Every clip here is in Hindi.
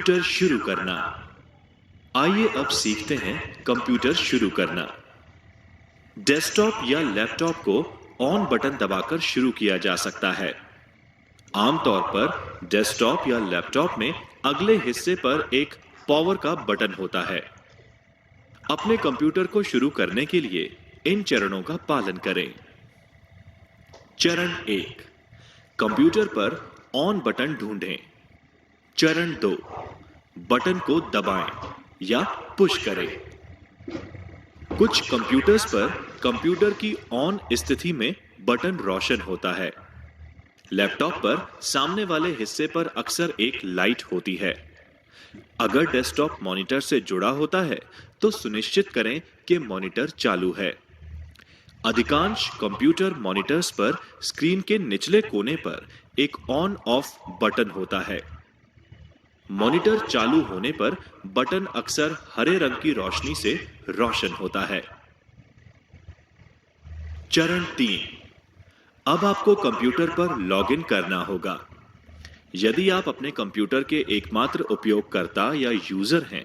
कंप्यूटर शुरू करना। आइए अब सीखते हैं कंप्यूटर शुरू करना। डेस्कटॉप या लैपटॉप को ऑन बटन दबाकर शुरू किया जा सकता है। आमतौर पर डेस्कटॉप या लैपटॉप में अगले हिस्से पर एक पावर का बटन होता है। अपने कंप्यूटर को शुरू करने के लिए इन चरणों का पालन करें। चरण 1, कंप्यूटर पर ऑन बटन ढूंढें। चरण 2, बटन को दबाएं या पुश करें। कुछ कंप्यूटर्स पर कंप्यूटर की ऑन स्थिति में बटन रोशन होता है। लैपटॉप पर सामने वाले हिस्से पर अक्सर एक लाइट होती है। अगर डेस्कटॉप मॉनिटर से जुड़ा होता है तो सुनिश्चित करें कि मॉनिटर चालू है। अधिकांश कंप्यूटर मॉनिटर्स पर स्क्रीन के निचले कोने पर एक ऑन ऑफ बटन होता है। मॉनिटर चालू होने पर बटन अक्सर हरे रंग की रोशनी से रोशन होता है। चरण 3, अब आपको कंप्यूटर पर लॉगिन करना होगा। यदि आप अपने कंप्यूटर के एकमात्र उपयोगकर्ता या यूजर हैं,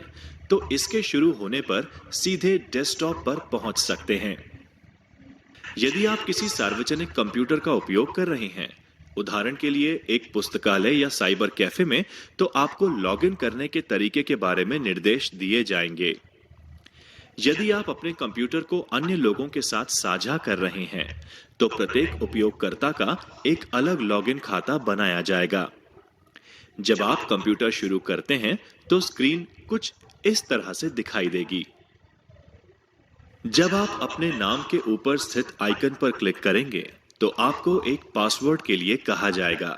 तो इसके शुरू होने पर सीधे डेस्कटॉप पर पहुंच सकते हैं। यदि आप किसी सार्वजनिक कंप्यूटर का उपयोग कर रहे हैं, उदाहरण के लिए एक पुस्तकालय या साइबर कैफे में, तो आपको लॉगिन करने के तरीके के बारे में निर्देश दिए जाएंगे। यदि आप अपने कंप्यूटर को अन्य लोगों के साथ साझा कर रहे हैं, तो प्रत्येक उपयोगकर्ता का एक अलग लॉगिन खाता बनाया जाएगा। जब आप कंप्यूटर शुरू करते हैं, तो स्क्रीन कुछ इस तरह से दिखाई देगी। जब आप अपने नाम के ऊपर स्थित आइकन पर क्लिक करेंगे, तो आपको एक पासवर्ड के लिए कहा जाएगा।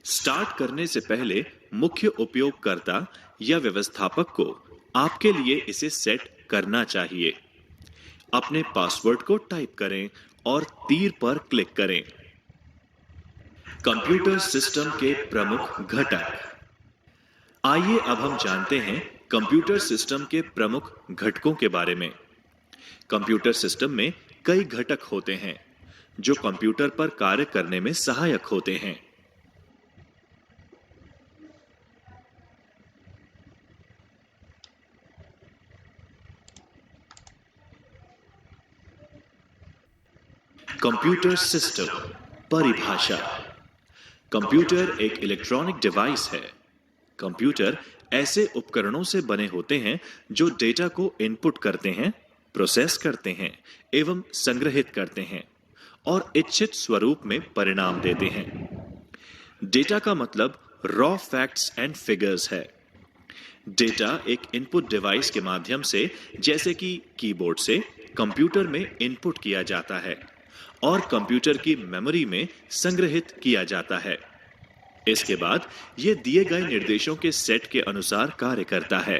स्टार्ट करने से पहले मुख्य उपयोगकर्ता या व्यवस्थापक को आपके लिए इसे सेट करना चाहिए। अपने पासवर्ड को टाइप करें और तीर पर क्लिक करें। कंप्यूटर सिस्टम के प्रमुख घटक। आइए अब हम जानते हैं कंप्यूटर सिस्टम के प्रमुख घटकों के बारे में। कंप्यूटर सिस्टम में कई घटक होते हैं जो कंप्यूटर पर कार्य करने में सहायक होते हैं। कंप्यूटर सिस्टम परिभाषा। कंप्यूटर एक इलेक्ट्रॉनिक डिवाइस है। कंप्यूटर ऐसे उपकरणों से बने होते हैं जो डेटा को इनपुट करते हैं, प्रोसेस करते हैं एवं संग्रहित करते हैं और इच्छित स्वरूप में परिणाम देते हैं। डेटा का मतलब रॉ फैक्ट्स एंड फिगर्स है। डेटा एक इनपुट डिवाइस के माध्यम से, जैसे कि कीबोर्ड से, कंप्यूटर में इनपुट किया जाता है और कंप्यूटर की मेमोरी में संग्रहित किया जाता है। इसके बाद यह दिए गए निर्देशों के सेट के अनुसार कार्य करता है।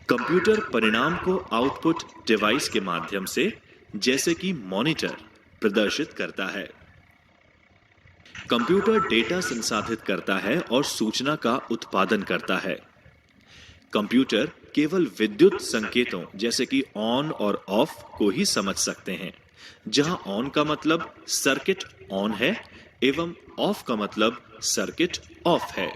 कंप्यूटर परिणाम को आउटपुट डिवाइस के माध्यम से, जैसे कि मॉनिटर, प्रदर्शित करता है। कंप्यूटर डेटा संसाधित करता है और सूचना का उत्पादन करता है। कंप्यूटर केवल विद्युत संकेतों, जैसे कि ऑन और ऑफ, को ही समझ सकते हैं, जहां ऑन का मतलब सर्किट ऑन है एवं ऑफ का मतलब सर्किट ऑफ है।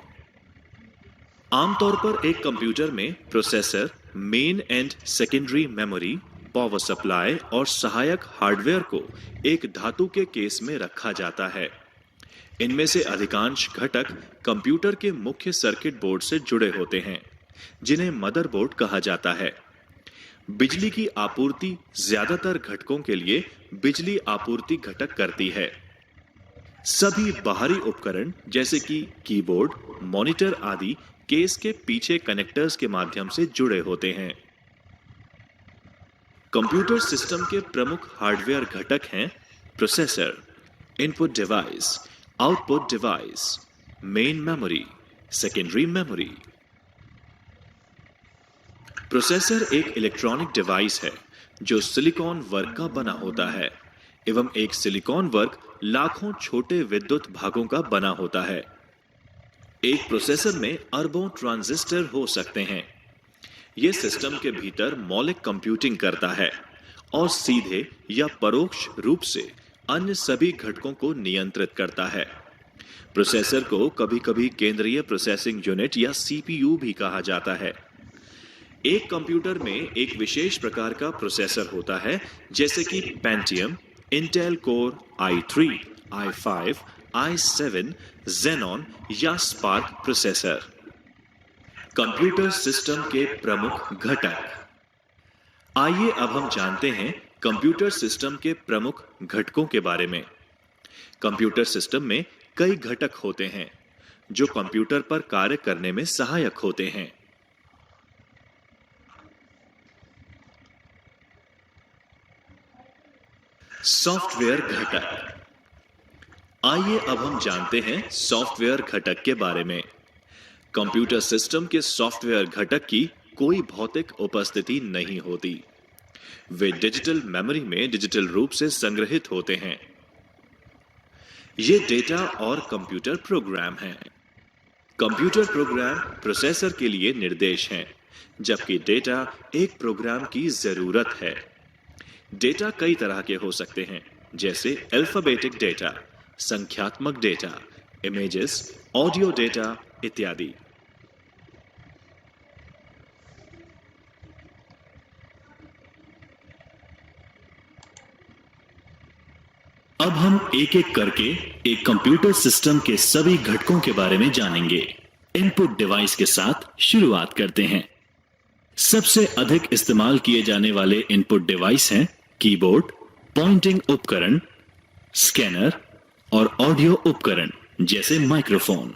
आमतौर पर एक कंप्यूटर में processor, main and secondary memory, power supply और सहायक हार्डवेयर को एक धातु के केस में रखा जाता है। इनमें से अधिकांश घटक कंप्यूटर के मुख्य सर्किट बोर्ड से जुड़े होते हैं, जिन्हें मदरबोर्ड कहा जाता है। बिजली की आपूर्ति ज्यादातर घटकों के लिए बिजली आपूर्ति घटक करती है। सभी बाहरी उपकरण, जैसे कि कीबोर्ड, मॉनिटर आदि, केस के पीछे कनेक्टर्स के माध्यम से जुड़े होते हैं। कंप्यूटर सिस्टम के प्रमुख हार्डवेयर घटक हैं processor, input device, output device, main memory, secondary memory. Processor एक इलेक्ट्रॉनिक डिवाइस है जो सिलिकॉन वर्क का बना होता है एवं एक सिलिकॉन वर्क लाखों छोटे विद्युत भागों का बना होता है। एक प्रोसेसर में अरबों ट्रांजिस्टर हो सकते हैं। यह सिस्टम के भीतर मौलिक कंप्यूटिंग करता है और सीधे या परोक्ष रूप से अन्य सभी घटकों को नियंत्रित करता है। प्रोसेसर को कभी-कभी केंद्रीय प्रोसेसिंग यूनिट या सीपीयू भी कहा जाता है। एक कंप्यूटर में एक विशेष प्रकार का प्रोसेसर होता है, जैसे कि Pentium, Intel core i3, i5, i7, Xenon या स्पार्क प्रोसेसर। कंप्यूटर सिस्टम के प्रमुख घटक। आइए अब हम जानते हैं कंप्यूटर सिस्टम के प्रमुख घटकों के बारे में। कंप्यूटर सिस्टम में कई घटक होते हैं जो कंप्यूटर पर कार्य करने में सहायक होते हैं। सॉफ्टवेयर घटक। आइए अब हम जानते हैं सॉफ्टवेयर घटक के बारे में। कंप्यूटर सिस्टम के सॉफ्टवेयर घटक की कोई भौतिक उपस्थिति नहीं होती। वे डिजिटल मेमोरी में डिजिटल रूप से संग्रहित होते हैं। ये डेटा और कंप्यूटर प्रोग्राम हैं। कंप्यूटर प्रोग्राम प्रोसेसर के लिए निर्देश हैं, जबकि डेटा एक प्रोग्राम की जरूरत है। डेटा कई तरह के हो सकते हैं, जैसे अल्फाबेटिक डेटा, संख्यात्मक डेटा, इमेजेस, ऑडियो डेटा इत्यादि। अब हम एक एक करके एक कंप्यूटर सिस्टम के सभी घटकों के बारे में जानेंगे। इनपुट डिवाइस के साथ शुरुआत करते हैं। सबसे अधिक इस्तेमाल किए जाने वाले इनपुट डिवाइस हैं कीबोर्ड, पॉइंटिंग उपकरण, स्कैनर और ऑडियो उपकरण जैसे माइक्रोफोन।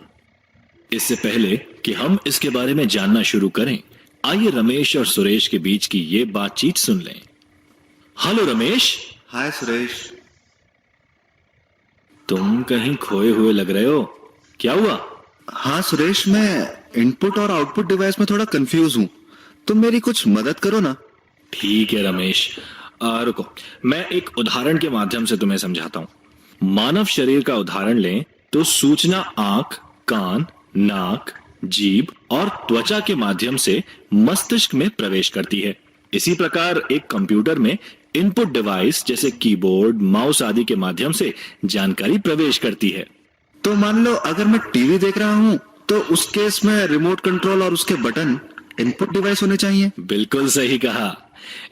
इससे पहले कि हम इसके बारे में जानना शुरू करें, आइए रमेश और सुरेश के बीच की ये बातचीत सुन लें। हेलो रमेश। हाय सुरेश। तुम कहीं खोए हुए लग रहे हो, क्या हुआ? हाँ सुरेश, मैं इनपुट और आउटपुट डिवाइस में थोड़ा कंफ्यूज हूँ, तुम मेरी कुछ मदद करो ना। ठीक है रमेश, रुको, मैं एक उदाहरण के माध्यम से तुम्हें समझाता हूं। मानव शरीर का उदाहरण लें तो सूचना आंख, कान, नाक, जीभ और त्वचा के माध्यम से मस्तिष्क में प्रवेश करती है। इसी प्रकार एक कंप्यूटर में इनपुट डिवाइस जैसे कीबोर्ड, माउस आदि के माध्यम से जानकारी प्रवेश करती है। तो मान लो अगर मैं टीवी देख रहा हूँ तो उस केस में रिमोट कंट्रोल और उसके बटन इनपुट डिवाइस होने चाहिए। बिल्कुल सही कहा।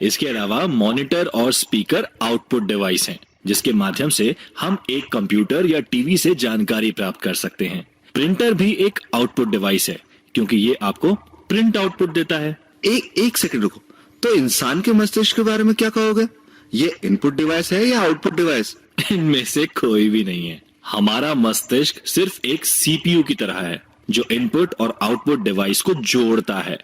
इसके अलावा मॉनिटर और स्पीकर आउटपुट डिवाइस हैं, जिसके माध्यम से हम एक कंप्यूटर या टीवी से जानकारी प्राप्त कर सकते हैं। प्रिंटर भी एक आउटपुट डिवाइस है, क्योंकि ये आपको प्रिंट आउटपुट देता है। एक सेकंड रुको, तो इंसान के मस्तिष्क के बारे में क्या कहोगे? ये इनपुट डिवाइस है या आउटपुट डिवाइस? इनमें से कोई भी नहीं है। हमारा मस्तिष्क सिर्फ एक सीपीयू की तरह है, जो इनपुट और आउटपुट डिवाइस को जोड़ता है।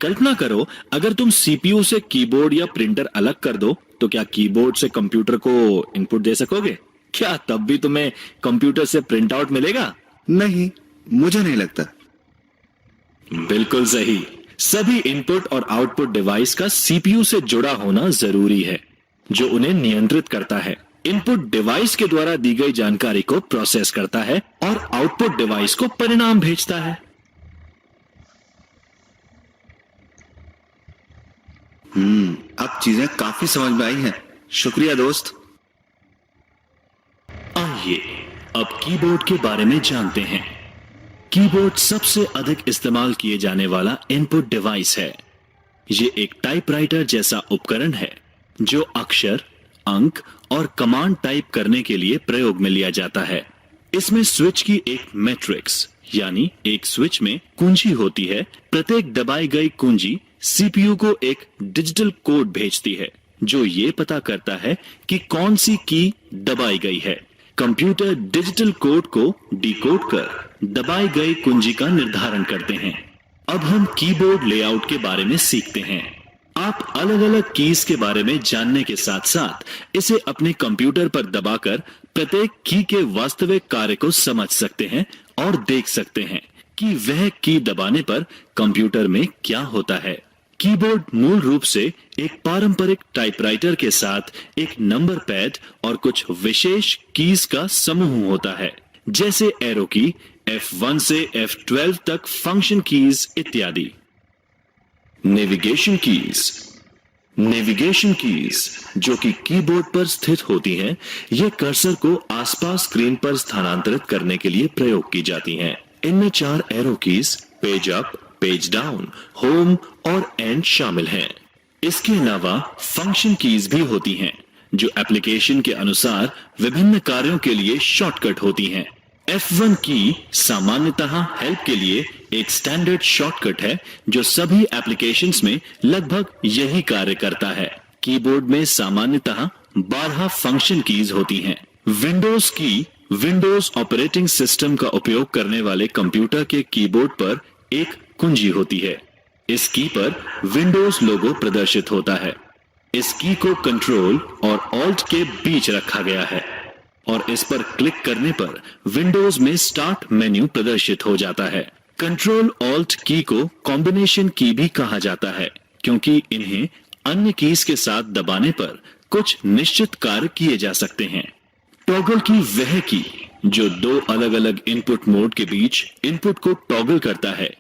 कल्पना करो, अगर तुम सीपीयू से कीबोर्ड या प्रिंटर अलग कर दो, तो क्या कीबोर्ड से कंप्यूटर को इनपुट दे सकोगे? क्या तब भी तुम्हें कंप्यूटर से प्रिंट आउट मिलेगा? नहीं, मुझे नहीं लगता। बिल्कुल सही। सभी इनपुट और आउटपुट डिवाइस का सीपीयू से जुड़ा होना जरूरी है, जो उन्हें नियंत्रित करता है। इनपुट डिवाइस के द्वारा दी गई जानकारी को प्रोसेस करता है और आउटपुट डिवाइस को परिणाम भेजता है। अब चीजें काफी समझ में आई हैं। शुक्रिया दोस्त। आइए अब कीबोर्ड के बारे में जानते हैं। कीबोर्ड सबसे अधिक इस्तेमाल किए जाने वाला इनपुट डिवाइस है। ये एक टाइपराइटर जैसा उपकरण है, जो अक्षर, अंक और कमांड टाइप करने के लिए प्रयोग में लिया जाता है। इसमें स्विच की एक मैट्रिक्स यानी एक स्विच में कुंजी होती है। प्रत्येक दबाई गई कुंजी सीपीयू को एक डिजिटल कोड भेजती है, जो ये पता करता है कि कौन सी की दबाई गई है। कंप्यूटर डिजिटल कोड को डिकोड कर दबाई गई कुंजी का निर्धारण करते हैं। अब हम कीबोर्ड लेआउट के बारे में सीखते हैं। आप अलग अलग कीज के बारे में जानने के साथ साथ इसे अपने कंप्यूटर पर दबाकर प्रत्येक की के वास्तविक कार्य को समझ सकते हैं और देख सकते हैं कि वह की दबाने पर कंप्यूटर में क्या होता है। कीबोर्ड मूल रूप से एक पारंपरिक टाइपराइटर के साथ एक नंबर पैड और कुछ विशेष कीज का समूह होता है, जैसे एरो की, F1 से F12 तक फंक्शन कीज इत्यादि। Navigation keys. नेविगेशन कीज जो कि कीबोर्ड पर स्थित होती हैं, ये कर्सर को आसपास स्क्रीन पर स्थानांतरित करने के लिए प्रयोग की जाती हैं। इनमें 4 arrow keys, page up, page down, home और एंड शामिल हैं। इसके अलावा फंक्शन कीज भी होती हैं, जो एप्लीकेशन के अनुसार विभिन्न कार्यों के लिए शॉर्टकट होती हैं। F1 की सामान्यतः हेल्प के लिए एक स्टैंडर्ड शॉर्टकट है जो सभी एप्लीकेशंस में लगभग यही कार्य करता है। कीबोर्ड में सामान्यतः 12 फंक्शन कीज होती हैं। विंडोज की विंडोज ऑपरेटिंग सिस्टम का उपयोग करने वाले कंप्यूटर के कीबोर्ड पर एक कुंजी होती है। इस की पर विंडोज लोगो प्रदर्शित होता है। इस की को कंट्रोल और ऑल्ट के बीच रखा गया है और इस पर क्लिक करने पर विंडोज में स्टार्ट मेन्यू प्रदर्शित हो जाता है। कंट्रोल ऑल्ट की को कॉम्बिनेशन की भी कहा जाता है, क्योंकि इन्हें अन्य कीज के साथ दबाने पर कुछ निश्चित कार्य किए जा सकते हैं। टॉगल की वह की जो 2 अलग अलग इनपुट मोड के बीच इनपुट को टॉगल करता है,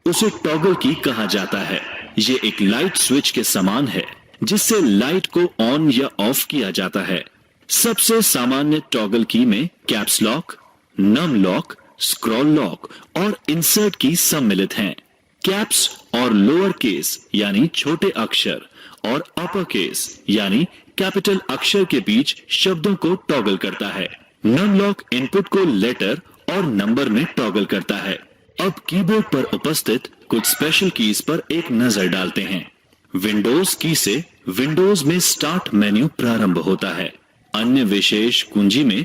उसे टॉगल की कहा जाता है। ये एक लाइट स्विच के समान है जिससे लाइट को ऑन या ऑफ किया जाता है। सबसे सामान्य टॉगल की में caps lock, num lock, scroll lock और इंसर्ट की सम्मिलित हैं। कैप्स और लोअर केस यानी छोटे अक्षर और अपर केस यानी कैपिटल अक्षर के बीच शब्दों को टॉगल करता है। नम लॉक इनपुट को लेटर और नंबर में टॉगल करता है। अब कीबोर्ड पर उपस्थित कुछ स्पेशल कीज पर एक नजर डालते हैं। विंडोज की से विंडोज में स्टार्ट मेन्यू प्रारंभ होता है। अन्य विशेष कुंजी में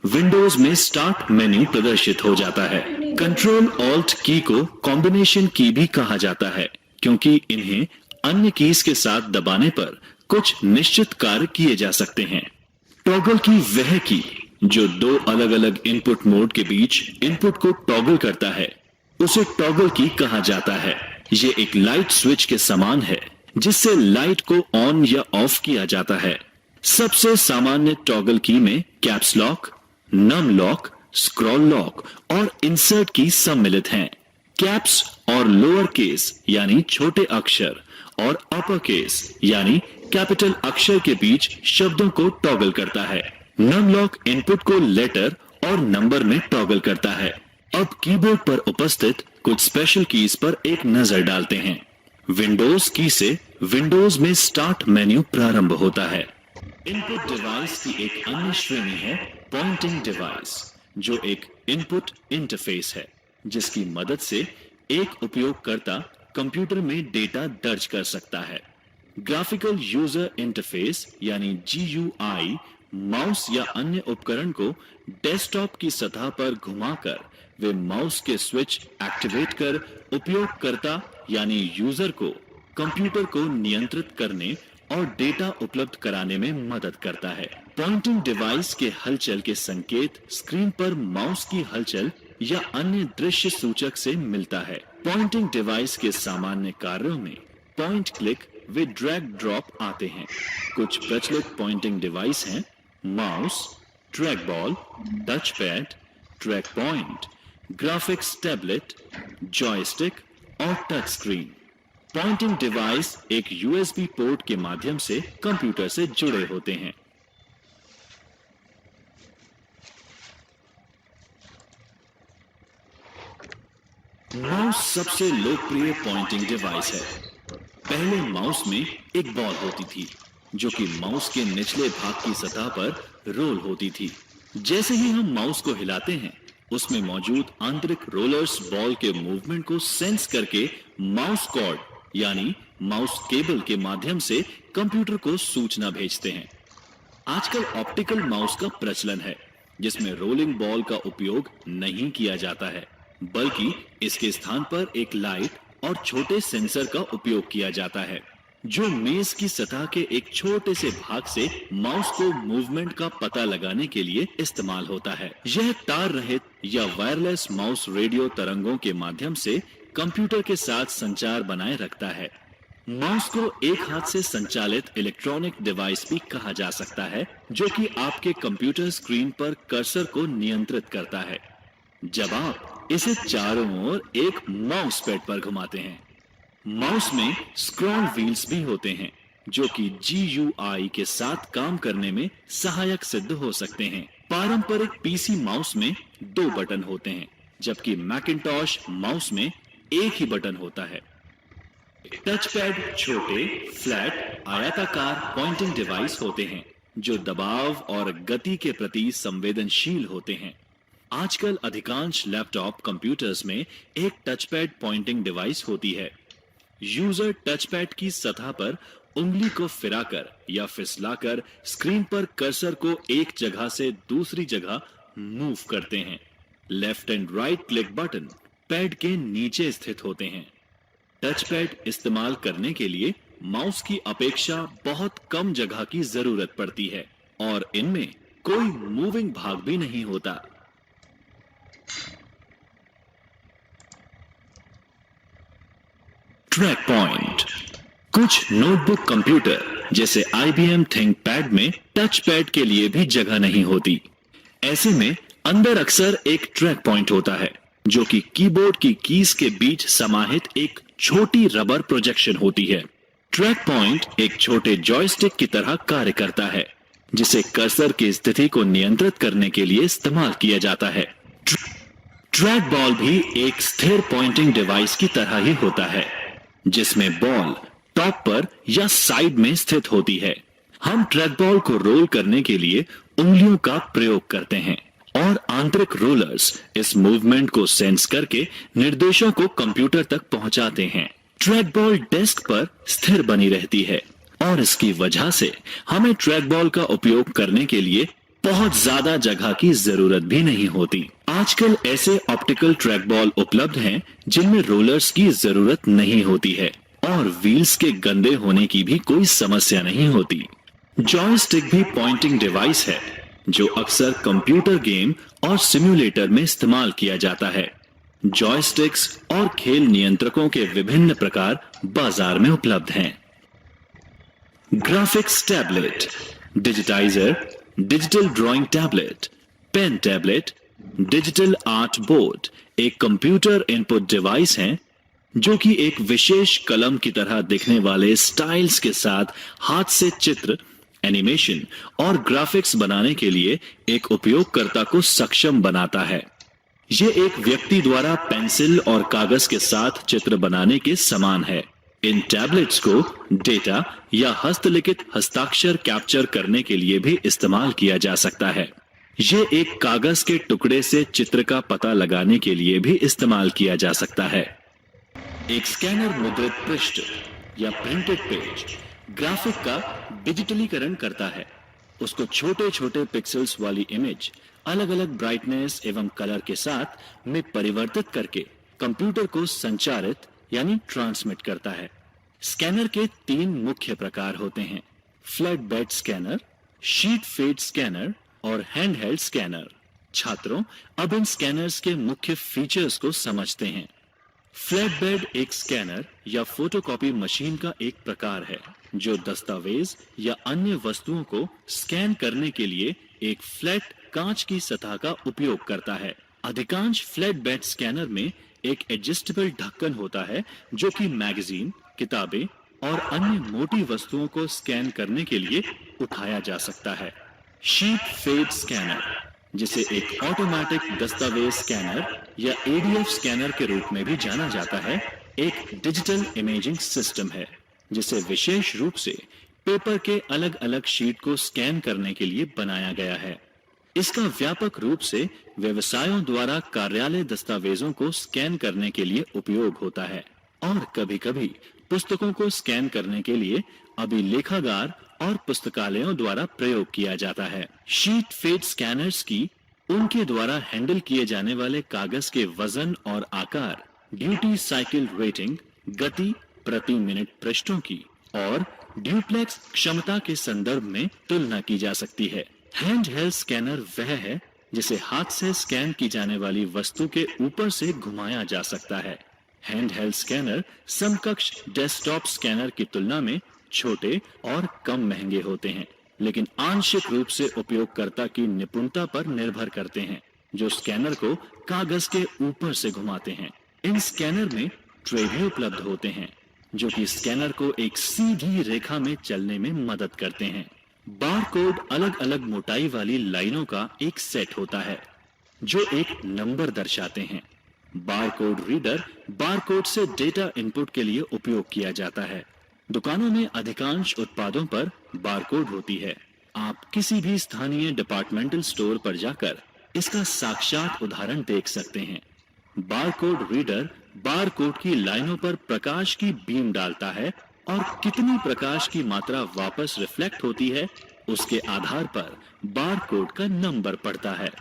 विंडोज में स्टार्ट मेन्यू प्रदर्शित हो जाता है। कंट्रोल ऑल्ट की को कॉम्बिनेशन की भी कहा जाता है, क्योंकि इन्हें अन्य कीज के साथ दबाने पर कुछ निश्चित कार्य किए जा सकते हैं। टॉगल की वह की जो 2 अलग अलग इनपुट मोड के बीच इनपुट को टॉगल करता है, उसे टॉगल की कहा जाता है। ये एक लाइट स्विच के समान है जिससे लाइट को ऑन या ऑफ किया जाता है। सबसे सामान्य टॉगल की में caps lock, num lock, scroll lock और इंसर्ट की सम्मिलित हैं। कैप्स और लोअर केस यानी छोटे अक्षर और अपर केस यानी कैपिटल अक्षर के बीच शब्दों को टॉगल करता है। नम लॉक इनपुट को लेटर और नंबर में टॉगल करता है। अब कीबोर्ड पर उपस्थित कुछ स्पेशल कीज पर एक नजर डालते हैं। विंडोज की से विंडोज में स्टार्ट मेन्यू प्रारंभ होता है। इनपुट डिवाइस की एक अन्य श्रेणी है पॉइंटिंग डिवाइस, जो एक इनपुट इंटरफेस है जिसकी मदद से एक उपयोगकर्ता कंप्यूटर में डेटा दर्ज कर सकता है। ग्राफिकल यूजर इंटरफेस यानी GUI माउस या अन्य उपकरण को डेस्कटॉप की सतह पर घुमाकर वे माउस के स्विच एक्टिवेट कर उपयोगकर्ता यानी यूजर को कंप्यूटर को नियंत्रित करने और डेटा उपलब्ध कराने में मदद करता है। पॉइंटिंग डिवाइस के हलचल के संकेत स्क्रीन पर माउस की हलचल या अन्य दृश्य सूचक से मिलता है। पॉइंटिंग डिवाइस के सामान्य कार्यों में पॉइंट क्लिक वे ड्रैग ड्रॉप आते हैं। कुछ प्रचलित पॉइंटिंग डिवाइस हैं mouse, track ball, touch pad, track point, graphics tablet, joystick और टच स्क्रीन। पॉइंटिंग डिवाइस एक USB पोर्ट के माध्यम से कंप्यूटर से जुड़े होते हैं। माउस सबसे लोकप्रिय पॉइंटिंग डिवाइस है। पहले माउस में एक बॉल होती थी जो कि माउस के निचले भाग की सतह पर रोल होती थी। जैसे ही हम माउस को हिलाते हैं, उसमें मौजूद आंतरिक रोलर्स बॉल के मूवमेंट को सेंस करके माउस कॉर्ड यानी माउस केबल के माध्यम से कंप्यूटर को सूचना भेजते हैं। आजकल ऑप्टिकल माउस का प्रचलन है, जिसमें रोलिंग बॉल का उपयोग नहीं किया जाता है, बल्कि इसके स्थान पर एक लाइट और छोटे सेंसर का उपयोग किया जाता है, जो मेज की सतह के एक छोटे से भाग से माउस को मूवमेंट का पता लगाने के लिए इस्तेमाल होता है। यह तार रहित या वायरलेस माउस रेडियो तरंगों के माध्यम से कंप्यूटर के साथ संचार बनाए रखता है। माउस को एक हाथ से संचालित इलेक्ट्रॉनिक डिवाइस भी कहा जा सकता है, जो कि आपके कंप्यूटर स्क्रीन पर कर्सर को नियंत्रित करता है। जब आप इसे चारों ओर एक माउस पैड पर घुमाते हैं। माउस में स्क्रॉल व्हील्स भी होते हैं जो कि GUI के साथ काम करने में सहायक सिद्ध हो सकते हैं। पारंपरिक पीसी माउस में 2 बटन होते हैं, जबकि मैकिंटॉश माउस में एक ही बटन होता है। टच पैड छोटे, फ्लैट, आयताकार पॉइंटिंग डिवाइस होते हैं जो दबाव और गति के प्रति संवेदनशील होते हैं। आजकल अधिकांश लैपटॉप कंप्यूटर्स में एक टच पैड पॉइंटिंग डिवाइस होती है। यूजर टच पैड की सतह पर उंगली को फिराकर या फिसलाकर स्क्रीन पर कर्सर को एक जगह से दूसरी जगह मूव करते हैं। Left and right click button pad के नीचे स्थित होते हैं। टच पैड इस्तेमाल करने के लिए माउस की अपेक्षा बहुत कम जगह की जरूरत पड़ती है और इनमें कोई मूविंग भाग भी नहीं होता। Track point. कुछ नोटबुक कंप्यूटर जैसे IBM ThinkPad में टच पैड के लिए भी जगह नहीं होती। ऐसे में अंदर अक्सर एक ट्रैक पॉइंट होता है जो कि कीबोर्ड की कीज के बीच समाहित एक छोटी रबर प्रोजेक्शन होती है। ट्रैक पॉइंट एक छोटे जॉयस्टिक की तरह कार्य करता है जिसे कर्सर की स्थिति को नियंत्रित करने के लिए इस्तेमाल किया जाता है। ट्रैक बॉल भी एक स्थिर पॉइंटिंग डिवाइस की तरह ही होता है जिसमें बॉल टॉप पर या साइड में स्थित होती है। हम ट्रैक बॉल को रोल करने के लिए उंगलियों का प्रयोग करते हैं और आंतरिक रोलर्स इस मूवमेंट को सेंस करके निर्देशों को कंप्यूटर तक पहुंचाते हैं। ट्रैक बॉल डेस्क पर स्थिर बनी रहती है और इसकी वजह से हमें ट्रैक बॉल का उपयोग करने के लिए बहुत ज्यादा जगह की जरूरत भी नहीं होती। आजकल ऐसे ऑप्टिकल ट्रैक बॉल उपलब्ध हैं जिनमें रोलर्स की जरूरत नहीं होती है और व्हील्स के गंदे होने की भी कोई समस्या नहीं होती। जॉयस्टिक भी पॉइंटिंग डिवाइस है जो अक्सर कंप्यूटर गेम और सिम्युलेटर में इस्तेमाल किया जाता है। जॉयस्टिक्स और खेल नियंत्रकों के विभिन्न प्रकार बाजार में उपलब्ध हैं। Graphics tablet, digitizer, digital drawing tablet, pen tablet, digital art board एक कंप्यूटर इनपुट डिवाइस हैं जो कि एक विशेष कलम की तरह दिखने वाले स्टाइल्स के साथ हाथ से चित्र, एनिमेशन और ग्राफिक्स बनाने के लिए एक उपयोगकर्ता को सक्षम बनाता है। ये एक व्यक्ति द्वारा पेंसिल और कागज के साथ चित्र बनाने के समान है। इन टैबलेट्स को डेटा या हस्तलिखित हस्ताक्षर कैप्चर करने के लिए भी इस्तेमाल किया जा सकता है। ये एक कागज के टुकड़े से चित्र का पता लगाने के लिए भी इस्तेमाल किया जा सकता है। एक स्कैनर मुद्रित पृष्ठ या प्रिंटेड पेज ग्राफिक का डिजिटलीकरण करता है। उसको छोटे छोटे पिक्सेल्स वाली इमेज अलग अलग ब्राइटनेस एवं कलर के साथ में परिवर्तित करके कंप्यूटर को संचारित यानी ट्रांसमिट करता है। स्कैनर के 3 मुख्य प्रकार होते हैं: flat bed scanner, sheet fed scanner और हैंडहेल्ड स्कैनर। छात्रों, अब इन स्कैनर्स के मुख्य फीचर्स को समझते हैं। फ्लैट बेड एक स्कैनर या फोटोकॉपी मशीन का एक प्रकार है जो दस्तावेज या अन्य वस्तुओं को स्कैन करने के लिए एक फ्लैट कांच की सतह का उपयोग करता है। अधिकांश फ्लैट बेड स्कैनर में एक एडजस्टेबल ढक्कन होता है जो कि मैगजीन, किताबें और अन्य मोटी वस्तुओं को स्कैन करने के लिए उठाया जा सकता है। शीट फेड स्कैनर, जिसे एक ऑटोमेटिक दस्तावेज स्कैनर या ADF स्कैनर के रूप में भी जाना जाता है, एक डिजिटल इमेजिंग सिस्टम है जिसे विशेष रूप से पेपर के अलग अलग शीट को स्कैन करने के लिए बनाया गया है। इसका व्यापक रूप से व्यवसायों द्वारा कार्यालय दस्तावेजों को स्कैन करने के लिए उपयोग होता है और कभी-कभी पुस्तकों को स्कैन करने के लिए अभिलेखागार और पुस्तकालयों द्वारा प्रयोग किया जाता है। शीट फेड स्कैनर्स की उनके द्वारा हैंडल किए जाने वाले कागज के वजन और आकार, ड्यूटी साइकिल रेटिंग, गति प्रति मिनट पृष्ठों की और ड्यूप्लेक्स क्षमता के संदर्भ में तुलना की जा सकती है। हैंड हेल्ड स्कैनर वह है जिसे हाथ से स्कैन की जाने वाली वस्तु के ऊपर से घुमाया जा सकता है। हैंड हेल्ड स्कैनर समकक्ष डेस्कटॉप स्कैनर की तुलना में छोटे और कम महंगे होते हैं, लेकिन आंशिक रूप से उपयोगकर्ता की निपुणता पर निर्भर करते हैं। जो स्कैनर को कागज के ऊपर से घुमाते हैं। इन स्कैनर में ट्रे भी उपलब्ध होते हैं जो कि स्कैनर को एक सीधी रेखा में चलने में मदद करते हैं। बारकोड अलग अलग मोटाई वाली लाइनों का एक सेट होता है जो एक नंबर दर्शाते हैं। बारकोड रीडर बारकोड से डेटा इनपुट के लिए उपयोग किया जाता है। दुकानों में अधिकांश उत्पादों पर बारकोड होती है। आप किसी भी स्थानीय डिपार्टमेंटल स्टोर पर जाकर इसका साक्षात उदाहरण देख सकते हैं। बारकोड रीडर बारकोड की लाइनों पर प्रकाश की बीम डालता है और कितनी प्रकाश की मात्रा वापस रिफ्लेक्ट होती है उसके आधार पर बारकोड का नंबर पड़ता है।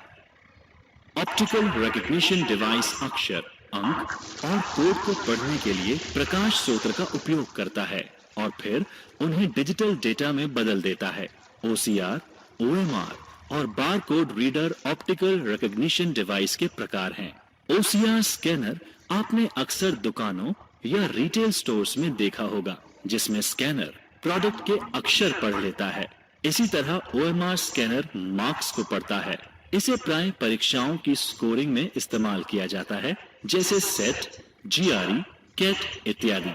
ऑप्टिकल रिकॉग्निशन डिवाइस अक्षर, अंक और कोड को पढ़ने के लिए प्रकाश स्रोत का उपयोग करता है और फिर उन्हें डिजिटल डेटा में बदल देता है। OCR, OMR और barcode reader optical recognition device के प्रकार हैं। OCR स्कैनर आपने अक्सर दुकानों या रिटेल स्टोर्स में देखा होगा, जिसमें स्कैनर प्रोडक्ट के अक्षर पढ़ लेता है। इसी तरह OMR स्कैनर मार्क्स को पढ़ता है। इसे प्राय परीक्षाओं की स्कोरिंग में इस्तेमाल किया जाता है, जैसे सेट, GRE, कैट इत्यादि।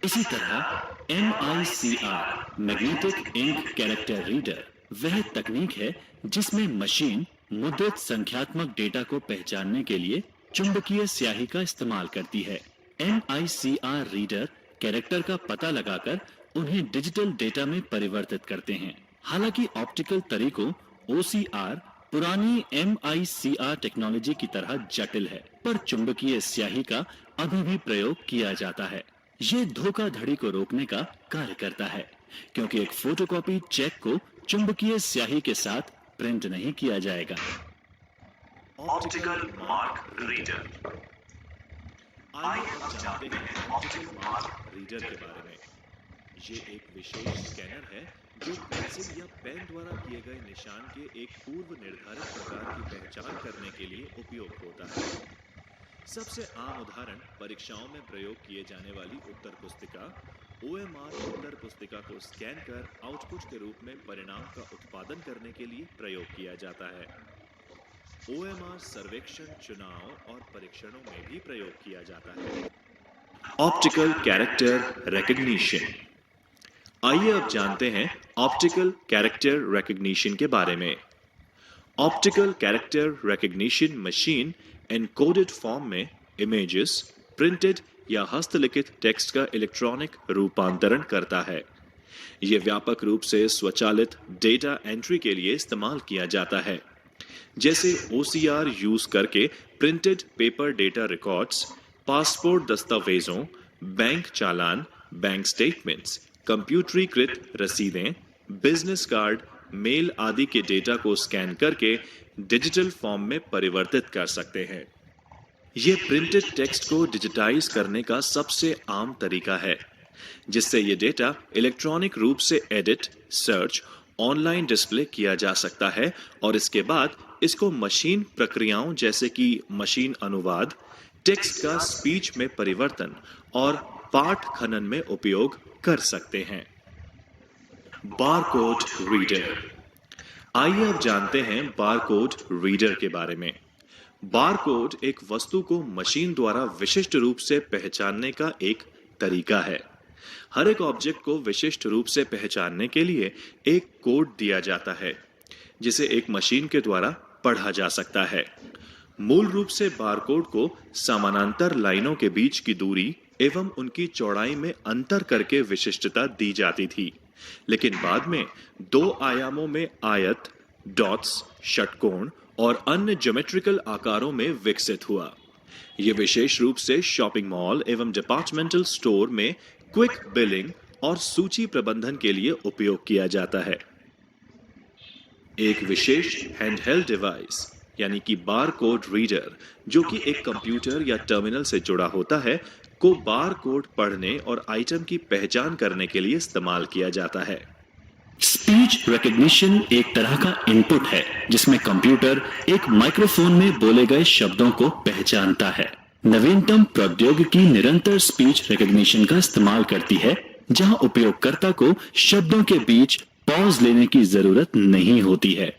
इसी तरह MICR magnetic ink character reader वह तकनीक है जिसमें मशीन मुद्रित संख्यात्मक डेटा को पहचानने के लिए चुंबकीय स्याही का इस्तेमाल करती है। MICR रीडर कैरेक्टर का पता लगाकर उन्हें डिजिटल डेटा में परिवर्तित करते हैं। हालांकि ऑप्टिकल तरीकों OCR पुरानी MICR टेक्नोलॉजी की तरह जटिल है, पर चुंबकीय स्याही का अभी भी प्रयोग किया जाता है। ये धोखाधड़ी को रोकने का कार्य करता है, क्योंकि एक फोटोकॉपी चेक को चुंबकीय स्याही के साथ प्रिंट नहीं किया जाएगा। Optical mark reader. आइए अब जानते हैं ऑप्टिकल मार्क रीडर के बारे में। ये एक विशेष स्कैनर है जो पेंसिल या पेन द्वारा किए गए निशान के एक पूर्व निर्धारित प्रकार की पहचान करने के लिए उपयोग होता है। सबसे आम उदाहरण परीक्षाओं में प्रयोग किए जाने वाली उत्तर पुस्तिका OMR उत्तर पुस्तिका को स्कैन कर आउटपुट के रूप में परिणाम का उत्पादन करने के लिए प्रयोग किया जाता है। OMR सर्वेक्षण, चुनाव और परीक्षणों में भी प्रयोग किया जाता है। Optical character recognition. आइए अब जानते हैं ऑप्टिकल कैरेक्टर रिकॉग्निशन के बारे में। Optical character recognition machine encoded form में इमेजेस, प्रिंटेड या हस्तलिखित टेक्स्ट का इलेक्ट्रॉनिक रूपांतरण करता है। यह व्यापक रूप से स्वचालित डेटा एंट्री के लिए इस्तेमाल किया जाता है, जैसे OCR यूज करके printed paper data records, passport दस्तावेजों, बैंक चालान, बैंक स्टेटमेंट्स, कंप्यूटरीकृत रसीदें, बिजनेस कार्ड, मेल आदि के डेटा को स्कैन करके डिजिटल फॉर्म में परिवर्तित कर सकते हैं। यह प्रिंटेड टेक्स्ट को डिजिटाइज करने का सबसे आम तरीका है, जिससे यह डेटा इलेक्ट्रॉनिक रूप से एडिट, सर्च, ऑनलाइन डिस्प्ले किया जा सकता है और इसके बाद इसको मशीन प्रक्रियाओं जैसे कि मशीन अनुवाद, टेक्स्ट का स्पीच में परिवर्तन और पाठ खनन में उपयोग कर सकते हैं। Barcode reader. आइए अब जानते हैं बारकोड रीडर के बारे में। बारकोड एक वस्तु को मशीन द्वारा विशिष्ट रूप से पहचानने का एक तरीका है। हर एक ऑब्जेक्ट को विशिष्ट रूप से पहचानने के लिए एक कोड दिया जाता है, जिसे एक मशीन के द्वारा पढ़ा जा सकता है। मूल रूप से बारकोड को समानांतर लाइनों के बीच की दूरी एवं उनकी चौड़ाई में अंतर करके विशिष्टता दी जाती थी, लेकिन बाद में 2 आयामों में आयत, डॉट्स, षटकोण और अन्य ज्योमेट्रिकल आकारों में विकसित हुआ। यह विशेष रूप से शॉपिंग मॉल एवं डिपार्टमेंटल स्टोर में क्विक बिलिंग और सूची प्रबंधन के लिए उपयोग किया जाता है। एक विशेष हैंडहेल्ड डिवाइस यानी कि बारकोड रीडर, जो कि एक कंप्यूटर या टर्मिनल से जुड़ा होता है, को बारकोड पढ़ने और आइटम की पहचान करने के लिए इस्तेमाल किया जाता है। स्पीच रिकॉग्निशन एक तरह का इनपुट है जिसमें कंप्यूटर एक माइक्रोफोन में बोले गए शब्दों को पहचानता है। नवीनतम प्रौद्योगिकी निरंतर स्पीच रिकॉग्निशन का इस्तेमाल करती है, जहां उपयोगकर्ता को शब्दों के बीच पॉज लेने की जरूरत नहीं होती है।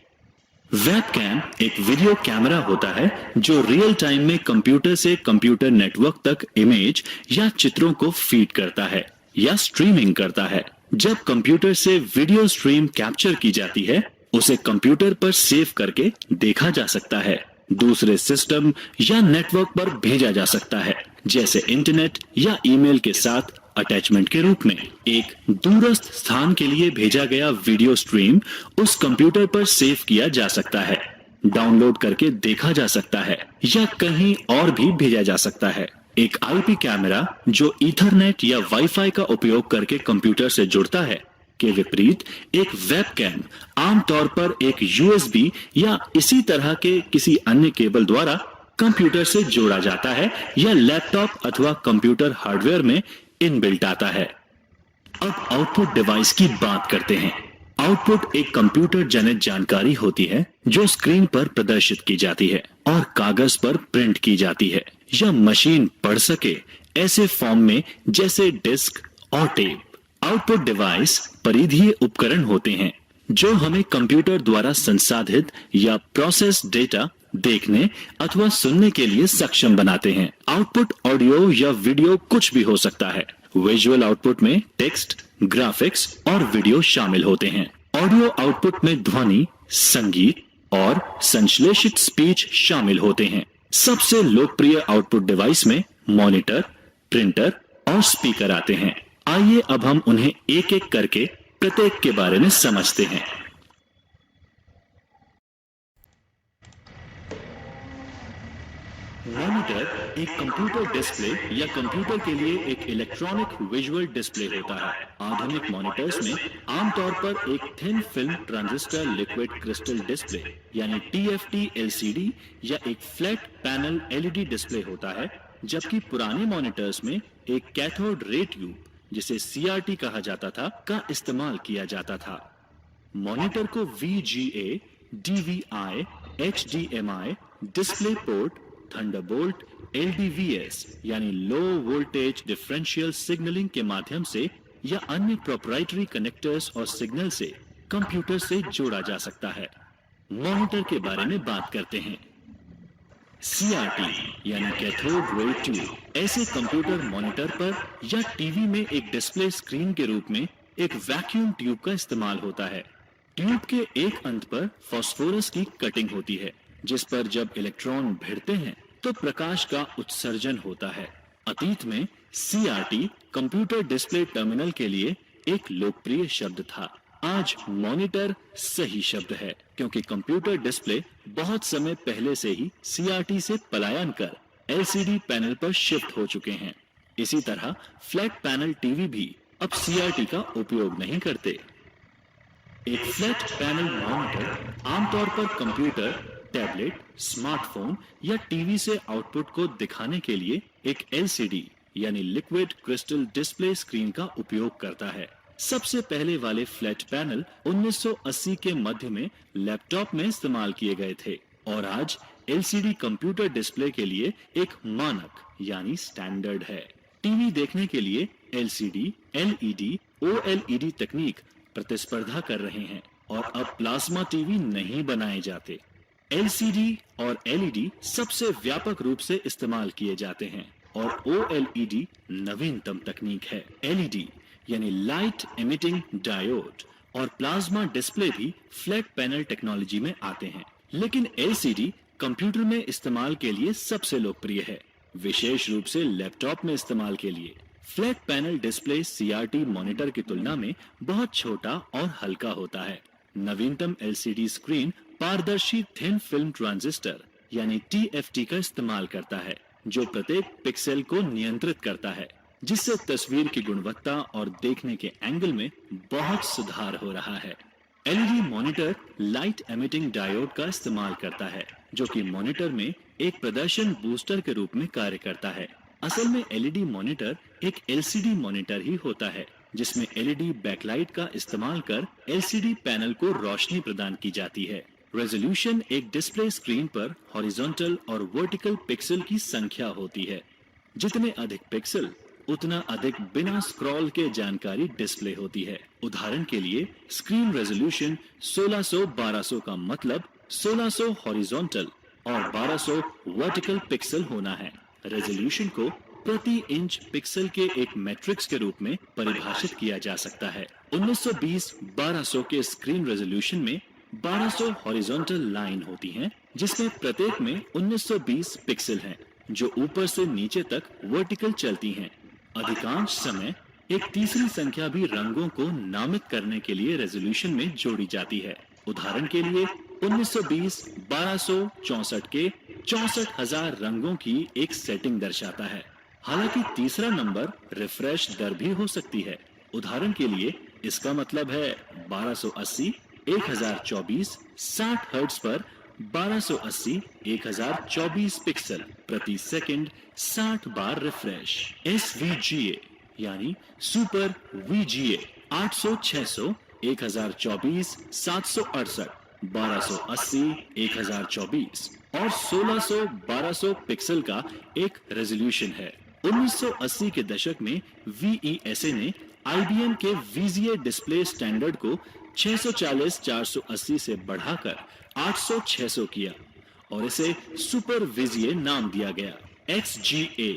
वेबकैम एक वीडियो कैमरा होता है जो रियल टाइम में कंप्यूटर से कंप्यूटर नेटवर्क तक इमेज या चित्रों को फीड करता है या स्ट्रीमिंग करता है। जब कंप्यूटर से वीडियो स्ट्रीम कैप्चर की जाती है, उसे कंप्यूटर पर सेव करके देखा जा सकता है, दूसरे सिस्टम या नेटवर्क पर भेजा जा सकता है, जैसे इंटरनेट या ईमेल के साथ अटैचमेंट के रूप में। एक दूरस्थ स्थान के लिए भेजा गया वीडियो स्ट्रीम उस कंप्यूटर पर सेव किया जा सकता है, डाउनलोड करके देखा जा सकता है या कहीं और भी भेजा जा सकता है। एक आईपी कैमरा जो ईथरनेट या वाईफाई का उपयोग करके कंप्यूटर से जुड़ता है के विपरीत एक वेबकैम आमतौर पर एक यूएसबी या इसी तरह के किसी अन्य केबल द्वारा कंप्यूटर से जोड़ा जाता है या लैपटॉप अथवा कंप्यूटर हार्डवेयर में इनबिल्ट आता है। अब आउटपुट डिवाइस की बात करते हैं। आउटपुट एक कंप्यूटर जनित जानकारी होती है जो स्क्रीन पर प्रदर्शित की जाती है और कागज पर प्रिंट की जाती है या मशीन पढ़ सके ऐसे फॉर्म में जैसे डिस्क और टेप। आउटपुट डिवाइस परिधीय उपकरण होते हैं जो हमें कंप्यूटर द्वारा संसाधित या प्रोसेस डेटा देखने अथवा सुनने के लिए सक्षम बनाते हैं। आउटपुट ऑडियो या वीडियो कुछ भी हो सकता है। विजुअल आउटपुट में टेक्स्ट, ग्राफिक्स और वीडियो शामिल होते हैं। ऑडियो आउटपुट में ध्वनि, संगीत और संश्लेषित स्पीच शामिल होते हैं। सबसे लोकप्रिय आउटपुट डिवाइस में मॉनिटर, प्रिंटर और स्पीकर आते हैं। आइए अब हम उन्हें एक एक करके प्रत्येक के बारे में समझते हैं। मॉनिटर एक कंप्यूटर डिस्प्ले या कंप्यूटर के लिए एक इलेक्ट्रॉनिक विजुअल डिस्प्ले होता है। आधुनिक मॉनिटर्स में आमतौर पर एक thin film transistor liquid crystal display यानी TFT LCD या एक फ्लैट पैनल LED डिस्प्ले होता है, जबकि पुराने मॉनिटर्स में एक कैथोड रे ट्यूब जिसे CRT कहा जाता था का इस्तेमाल किया जाता था। मॉनिटर को VGA, DVI, HDMI, display port, Thunderbolt, LDVS यानी लो वोल्टेज डिफरेंशियल सिग्नलिंग के माध्यम से या अन्य प्रोप्राइटरी कनेक्टर्स और सिग्नल से कंप्यूटर से जोड़ा जा सकता है। मॉनिटर के बारे में बात करते हैं। CRT यानी कैथोड रे ट्यूब ऐसे कंप्यूटर मॉनिटर पर या टीवी में एक डिस्प्ले स्क्रीन के रूप में एक वैक्यूम ट्यूब का इस्तेमाल होता है। ट्यूब के एक अंत पर फास्फोरस की कटिंग होती है, जिस पर जब इलेक्ट्रॉन भिड़ते हैं तो प्रकाश का उत्सर्जन होता है। अतीत में CRT कंप्यूटर डिस्प्ले टर्मिनल के लिए एक लोकप्रिय शब्द था। आज मॉनिटर सही शब्द है, क्योंकि कंप्यूटर डिस्प्ले बहुत समय पहले से ही CRT से पलायन कर LCD पैनल पर शिफ्ट हो चुके हैं। इसी तरह फ्लैट पैनल टीवी भी अब CRT का उपयोग नहीं करते। एक फ्लैट पैनल मॉनिटर आमतौर पर कंप्यूटर, टैबलेट, स्मार्टफोन या टीवी से आउटपुट को दिखाने के लिए एक LCD यानी लिक्विड क्रिस्टल डिस्प्ले स्क्रीन का उपयोग करता है। सबसे पहले वाले फ्लैट पैनल 1980 के मध्य में लैपटॉप में इस्तेमाल किए गए थे और आज LCD कंप्यूटर डिस्प्ले के लिए एक मानक यानी स्टैंडर्ड है। टीवी देखने के लिए LCD, LED, OLED तकनीक प्रतिस्पर्धा कर रहे हैं और अब प्लाज्मा टीवी नहीं बनाए जाते। LCD और LED सबसे व्यापक रूप से इस्तेमाल किए जाते हैं और OLED नवीनतम तकनीक है। LED यानी लाइट एमिटिंग डायोड और प्लाज्मा डिस्प्ले भी फ्लैट पैनल टेक्नोलॉजी में आते हैं, लेकिन LCD कंप्यूटर में इस्तेमाल के लिए सबसे लोकप्रिय है, विशेष रूप से लैपटॉप में इस्तेमाल के लिए। Flat panel display CRT monitor की तुलना में बहुत छोटा और हल्का होता है। नवीनतम LCD स्क्रीन पारदर्शी थिन फिल्म ट्रांजिस्टर यानी TFT का इस्तेमाल करता है, जो प्रत्येक पिक्सेल को नियंत्रित करता है, जिससे तस्वीर की गुणवत्ता और देखने के एंगल में बहुत सुधार हो रहा है। LED monitor light emitting diode का इस्तेमाल करता है, जो कि मॉनिटर में एक प्रदर्शन बूस्टर के रूप में कार्य करता है। असल में LED मॉनिटर एक LCD मॉनिटर ही होता है, जिसमें LED बैकलाइट का इस्तेमाल कर LCD पैनल को रोशनी प्रदान की जाती है। रेजोल्यूशन एक डिस्प्ले स्क्रीन पर हॉरिजॉन्टल और वर्टिकल पिक्सल की संख्या होती है। जितने अधिक पिक्सल उतना अधिक बिना स्क्रॉल के जानकारी डिस्प्ले होती है। उदाहरण के लिए स्क्रीन रेजोल्यूशन 1600-1200 का मतलब 1600 हॉरिजॉन्टल और 1200 वर्टिकल पिक्सल होना है। रेजोल्यूशन को प्रति इंच पिक्सल के एक मैट्रिक्स के रूप में परिभाषित किया जा सकता है। 1920-1200 के स्क्रीन रेजोल्यूशन में 1200 हॉरिजॉन्टल लाइन होती हैं, जिसमें प्रत्येक में 1920 पिक्सल हैं, जो ऊपर से नीचे तक वर्टिकल चलती हैं। अधिकांश समय एक तीसरी संख्या भी रंगों को नामित करने के लिए रेजोल्यूशन में जोड़ी जाती है। उदाहरण के लिए 1920-1264 के 64,000 रंगों की एक सेटिंग दर्शाता है। हालांकि तीसरा नंबर रिफ्रेश दर भी हो सकती है। उदाहरण के लिए इसका मतलब है 1280 1024 60 हर्ट्ज पर 1280 1024 पिक्सल प्रति सेकंड 60 बार रिफ्रेश। SVGA यानी सुपर VGA 800 600 1024 768 1280 1024 और 1600 1200 पिक्सल का एक रेजोल्यूशन है। 1980 के दशक में VESA ने IBM के VGA डिस्प्ले स्टैंडर्ड को 640-480 से बढ़ाकर 800-600 किया और इसे सुपर VGA नाम दिया गया। XGA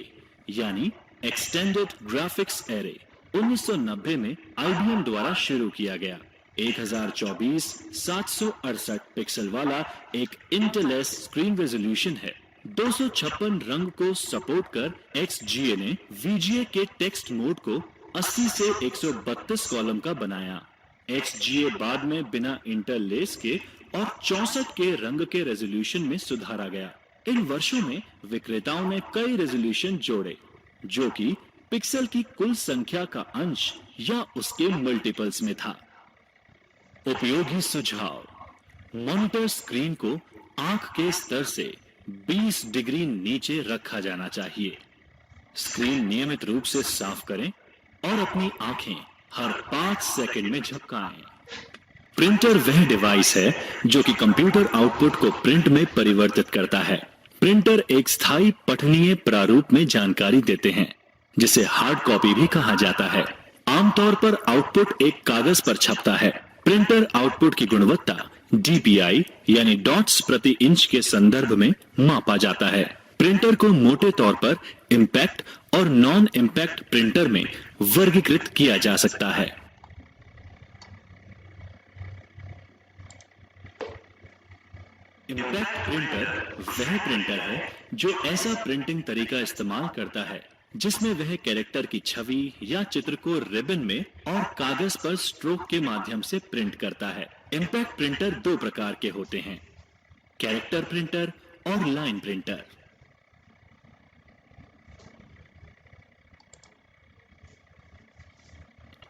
यानी एक्सटेंडेड ग्राफिक्स एरे 1990 में IBM द्वारा शुरू किया गया। 1024 768 पिक्सल वाला एक इंटेल स्क्रीन रेजोल्यूशन है। 256 रंग को सपोर्ट कर XGA ने VGA के टेक्स्ट मोड को 80 से 132 कॉलम का बनाया। XGA बाद में बिना इंटरलेस के और 64 के रंग के रेजोल्यूशन में सुधारा गया। इन वर्षों में विक्रेताओं ने कई रेजोल्यूशन जोड़े, जो कि पिक्सल की कुल संख्या का अंश या उसके मल्टीपल्स में था। उपयोगी सुझाव: मॉनिटर स्क्रीन को आंख के स्तर से 20 डिग्री नीचे रखा जाना चाहिए। स्क्रीन नियमित रूप से साफ करें और अपनी आंखें हर 5 सेकंड में झपकाएं। प्रिंटर वह डिवाइस है जो कि कंप्यूटर आउटपुट को प्रिंट में परिवर्तित करता है। प्रिंटर एक स्थायी पठनीय प्रारूप में जानकारी देते हैं, जिसे हार्ड कॉपी भी कहा जाता है। आमतौर पर आउटपुट एक कागज पर छपता है। प्रिंटर आउटपुट की गुणवत्ता DPI यानी डॉट्स प्रति इंच के संदर्भ में मापा जाता है। प्रिंटर को मोटे तौर पर इम्पैक्ट और नॉन इम्पैक्ट प्रिंटर में वर्गीकृत किया जा सकता है। इम्पैक्ट प्रिंटर वह प्रिंटर है जो ऐसा प्रिंटिंग तरीका इस्तेमाल करता है जिसमें वह कैरेक्टर की छवि या चित्र को रिबन में और कागज पर स्ट्रोक के माध्यम से प्रिंट करता है। इम्पैक्ट प्रिंटर 2 प्रकार के होते हैं, कैरेक्टर प्रिंटर और लाइन प्रिंटर।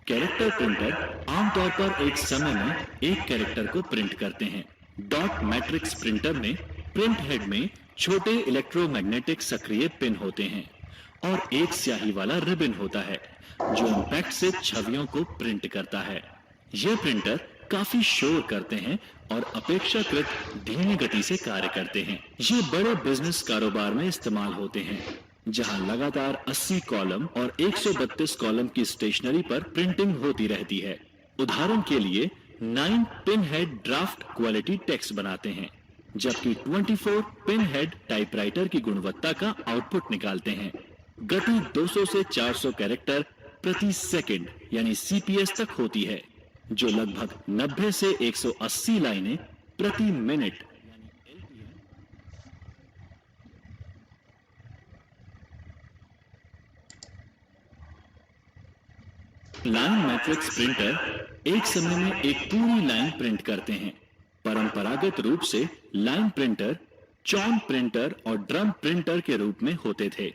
कैरेक्टर प्रिंटर आमतौर पर एक समय में एक कैरेक्टर को प्रिंट करते हैं। डॉट मैट्रिक्स प्रिंटर में प्रिंट हेड में छोटे इलेक्ट्रोमैग्नेटिक सक्रिय पिन होते हैं और एक स्याही वाला रिबन होता है जो इम्पैक्ट से छवियों को प्रिंट करता है। ये प्रिंटर काफी शोर करते हैं और अपेक्षाकृत धीमी गति से कार्य करते हैं। ये बड़े बिजनेस कारोबार में इस्तेमाल होते हैं, जहां लगातार 80 कॉलम और 132 कॉलम की स्टेशनरी पर प्रिंटिंग होती रहती है। उदाहरण के लिए 9 pin head draft quality text बनाते हैं, जबकि 24 पिन हेड टाइपराइटर की गुणवत्ता का आउटपुट निकालते हैं। गति 200 से 400 कैरेक्टर प्रति सेकंड यानी CPS तक होती है, जो लगभग 90 से 180 लाइनें प्रति मिनट लाइन मैट्रिक्स प्रिंटर एक समय में एक पूरी लाइन प्रिंट करते हैं। परंपरागत रूप से लाइन प्रिंटर चॉन प्रिंटर और ड्रम प्रिंटर के रूप में होते थे।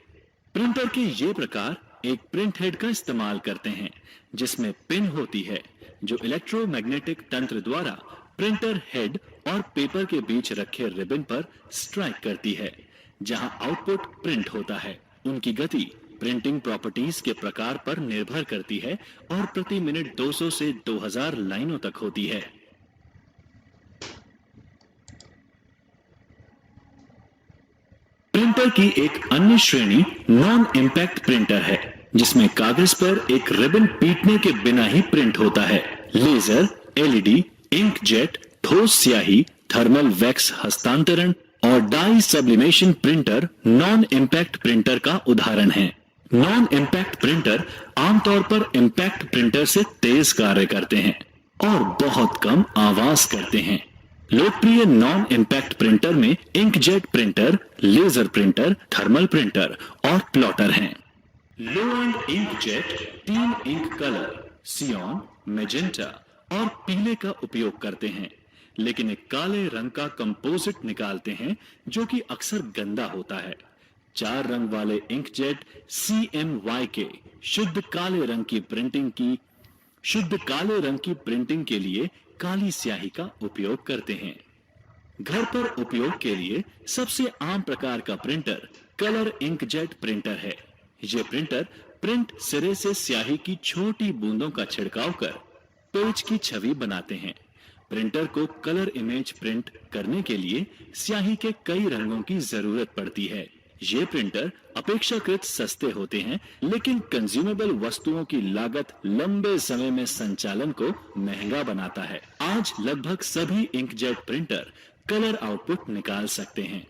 प्रिंटर के ये प्रकार एक प्रिंट हेड का इस्तेमाल करते हैं, जिसमें पिन होती है जो इलेक्ट्रोमैग्नेटिक तंत्र द्वारा प्रिंटर हेड और पेपर के बीच रखे रिबन पर स्ट्राइक करती है, जहां आउटपुट प्रिंट होता है। उनकी गति प्रिंटिंग प्रॉपर्टीज के प्रकार पर निर्भर करती है और प्रति मिनट 200 से 2000 लाइनों तक होती है। प्रिंटर की एक अन्य श्रेणी नॉन इम्पैक्ट प्रिंटर है, जिसमें कागज पर एक रिबन पीटने के बिना ही प्रिंट होता है। लेजर, LED, इंकजेट, ठोस स्याही, थर्मल वैक्स हस्तांतरण और dye sublimation printer non impact printer का उदाहरण है। नॉन इम्पैक्ट प्रिंटर आमतौर पर इम्पैक्ट प्रिंटर से तेज कार्य करते हैं और बहुत कम आवाज करते हैं। लोकप्रिय नॉन इम्पैक्ट प्रिंटर में inkjet printer, laser printer, thermal printer और प्लॉटर हैं। Low end inkjet 3 ink colour cyan, magenta और पीले का उपयोग करते हैं, लेकिन एक काले रंग का कंपोजिट निकालते हैं जो कि अक्सर गंदा होता है। 4 रंग वाले इंकजेट CMYK शुद्ध काले रंग की प्रिंटिंग के लिए काली स्याही का उपयोग करते हैं। घर पर उपयोग के लिए सबसे आम प्रकार का प्रिंटर कलर इंकजेट प्रिंटर है। यह प्रिंटर प्रिंट सिरे से स्याही की छोटी बूंदों का छिड़काव कर पेज की छवि बनाते हैं। प्रिंटर को कलर इमेज प्रिंट करने के लिए स्याही के कई रंगों की जरूरत पड़ती है। ये प्रिंटर अपेक्षाकृत सस्ते होते हैं, लेकिन कंज्यूमेबल वस्तुओं की लागत लंबे समय में संचालन को महंगा बनाता है। आज लगभग सभी इंकजेट प्रिंटर कलर आउटपुट निकाल सकते हैं।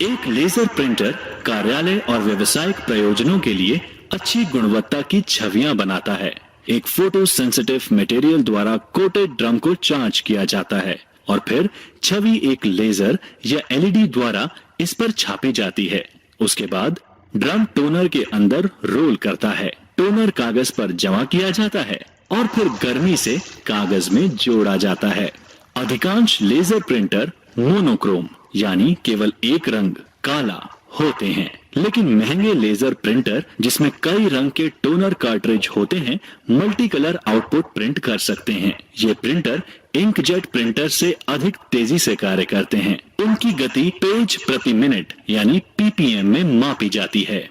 एक लेजर प्रिंटर कार्यालय और व्यावसायिक प्रयोजनों के लिए अच्छी गुणवत्ता की छवियां बनाता है। एक फोटो सेंसिटिव मटेरियल द्वारा कोटेड ड्रम को चार्ज किया जाता है और फिर छवि एक लेजर या LED द्वारा इस पर छापी जाती है। उसके बाद ड्रम टोनर के अंदर रोल करता है। टोनर कागज पर जमा किया जाता है और फिर गर्मी से कागज में जोड़ा जाता है। अधिकांश लेजर प्रिंटर मोनोक्रोम यानी केवल एक रंग काला होते हैं, लेकिन महंगे लेजर प्रिंटर जिसमें कई रंग के टोनर कार्ट्रिज होते हैं मल्टी कलर आउटपुट प्रिंट कर सकते हैं। ये प्रिंटर इंकजेट प्रिंटर से अधिक तेजी से कार्य करते हैं। उनकी गति पेज प्रति मिनट यानी PPM में मापी जाती है।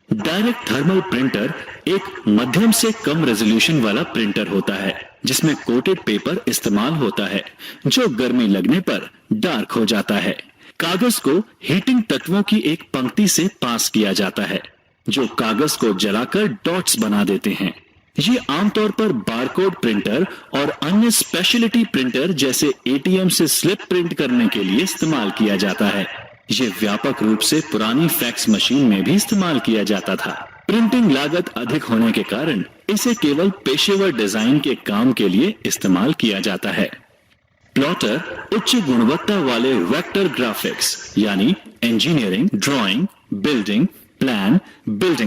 डायरेक्ट थर्मल प्रिंटर एक मध्यम से कम रेजोल्यूशन वाला प्रिंटर होता है जिसमें कोटेड पेपर इस्तेमाल होता है जो गर्मी लगने पर डार्क हो जाता है। कागज को हीटिंग तत्वों की एक पंक्ति से पास किया जाता है जो कागज को जलाकर डॉट्स बना देते हैं। ये आमतौर पर बारकोड प्रिंटर और अन्य स्पेशलिटी प्रिंटर जैसे ATM से स्लिप प्रिंट करने के लिए इस्तेमाल किया जाता है। ये व्यापक रूप से पुरानी फैक्स मशीन में भी इस्तेमाल किया जाता था। प्रिंटिंग लागत अधिक होने के कारण इसे केवल पेशेवर डिजाइन के काम के लिए इस्तेमाल किया जाता है। प्लॉटर उच्च गुणवत्ता वाले वेक्टर ग्राफिक्स यानी engineering, drawing, building